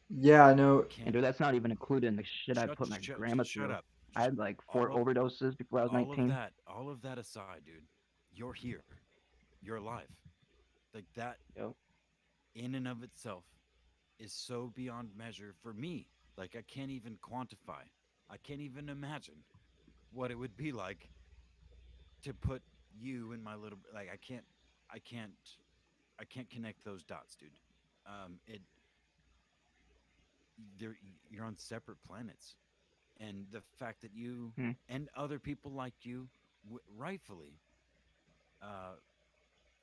Yeah, I know. And Can't dude, that's not even including the shit I put my grandma shut through. up. I had like All four of overdoses before I was 19. all of that aside, dude, you're here. You're alive. Like that Yep. in and of itself is so beyond measure for me. Like I can't even quantify. I can't even imagine what it would be like to put you in my little like I can't I can't connect those dots, dude. It they're you're on separate planets, and the fact that you Hmm. and other people like you rightfully uh,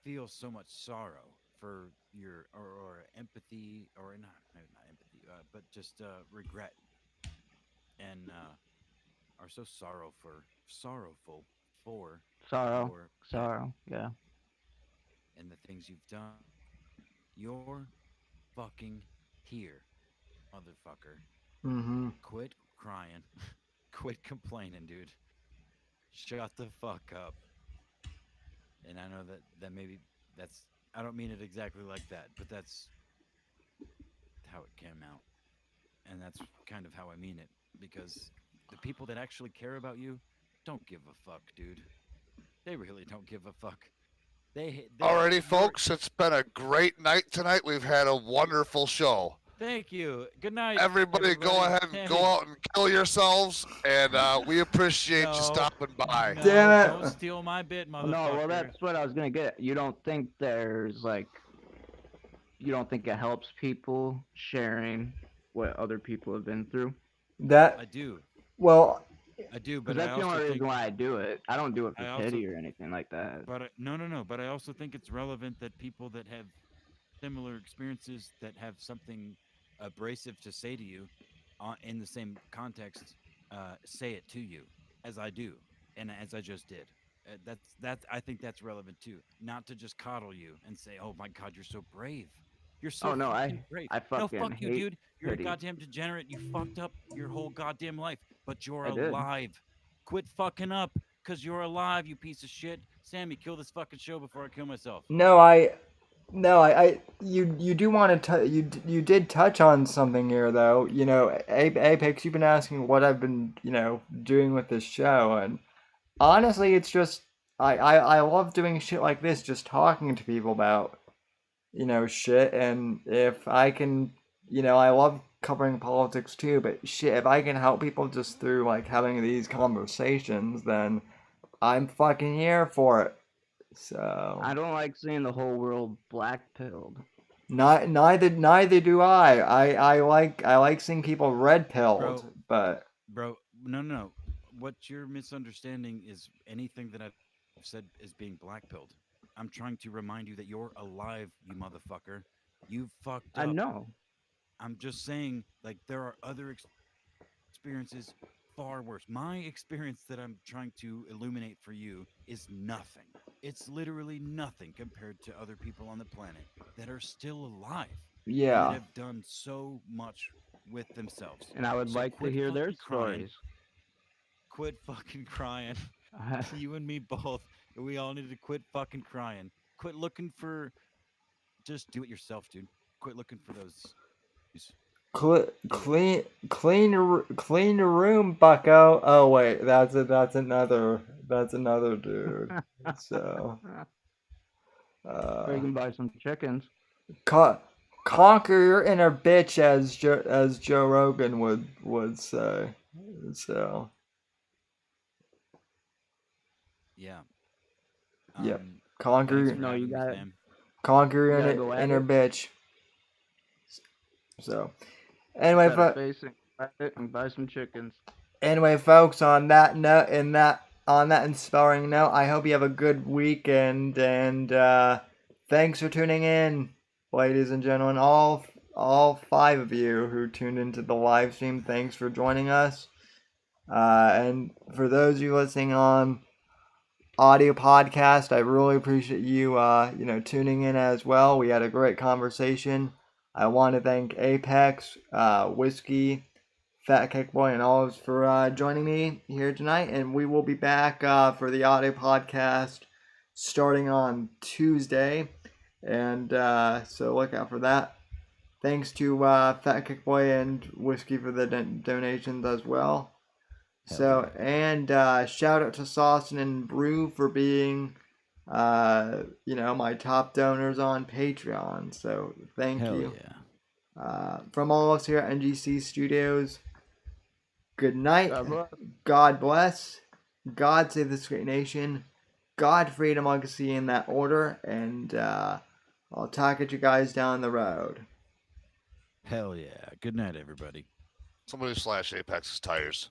feel so much sorrow for your or empathy or not maybe not empathy but just regret and are so sorrowful for Sorrow, your death sorrow. Yeah. and the things you've done. You're fucking here, motherfucker. Mm-hmm. Quit crying. Quit complaining, dude. Shut the fuck up. And I know that maybe that's I don't mean it exactly like that, but that's how it came out. And that's kind of how I mean it because the people that actually care about you don't give a fuck, dude. They really don't give a fuck. They Alrighty, you're folks, it's been a great night tonight. We've had a wonderful show. Thank you. Good night, Everybody, go everybody. ahead and go Hey. out and kill yourselves, and we appreciate you No. stopping by. Damn No, don't it. steal my bit, Oh, no, well, motherfucker. that's what I was gonna get. You don't think it helps people sharing what other people have been through? That, I do. well, I do, Because but I that's the also only think reason why I do it. I don't do it for I also pity or anything like that. but no, but I also think it's relevant that people that have similar experiences that have something abrasive to say to you in the same context say it to you as I do and as I just did I think that's relevant too. Not to just coddle you and say, "Oh my God, you're so brave. You're Oh so no, fucking brave." I No, fucking fuck you, hate dude. You're a pity. goddamn degenerate. You fucked up your whole goddamn life, but you're I did. alive. Quit fucking up, cause you're alive, you piece of shit. Sammy, kill this fucking show before I kill myself. No, you do want to you did touch on something here though. You know, Apex, you've been asking what I've been doing with this show, and honestly, it's just I love doing shit like this, just talking to people about shit, and if I can, I love covering politics too, but shit, if I can help people just through like having these conversations, then I'm fucking here for it. So I don't like seeing the whole world black pilled. neither do I. I like seeing people red pilled, but Bro, no. What you're misunderstanding is anything that I've said is being blackpilled. I'm trying to remind you that you're alive, you motherfucker. You fucked I up. know. I'm just saying, like, there are other experiences far worse. My experience that I'm trying to illuminate for you is nothing. It's literally nothing compared to other people on the planet that are still alive and that yeah. have done so much with themselves. And I would So like to quit hear their fucking crying. stories. Quit fucking crying. You and me both. We all need to quit fucking crying. Quit looking for. Just do it yourself, dude. Quit looking for those. Clean the room, Bucko. Oh wait, that's another dude. So Or you can buy some chickens. conquer your inner bitch, as Joe Rogan would say. So Yeah. yep, Thanks for No, you having me, got Sam. conquer your You gotta go at inner it. bitch. So anyway, Set a face and buy it and buy some chickens. Anyway, folks, on that note, on that inspiring note, I hope you have a good weekend, and thanks for tuning in, ladies and gentlemen. All five of you who tuned into the live stream, thanks for joining us. And for those of you listening on audio podcast, I really appreciate you tuning in as well. We had a great conversation. I want to thank Apex, Whiskey, Fat Cake Boy, and Olives for joining me here tonight, and we will be back for the audio podcast starting on Tuesday, and so look out for that. Thanks to Fat Cake Boy and Whiskey for the donations as well. So and shout out to Saucin and Brew for being my top donors on Patreon. So thank you. Yeah. From all of us here at NGC Studios, good night. God bless. God bless. God save this great nation. God, freedom, legacy in that order. And I'll talk at you guys down the road. Hell yeah. Good night, everybody. Somebody slash Apex's tires.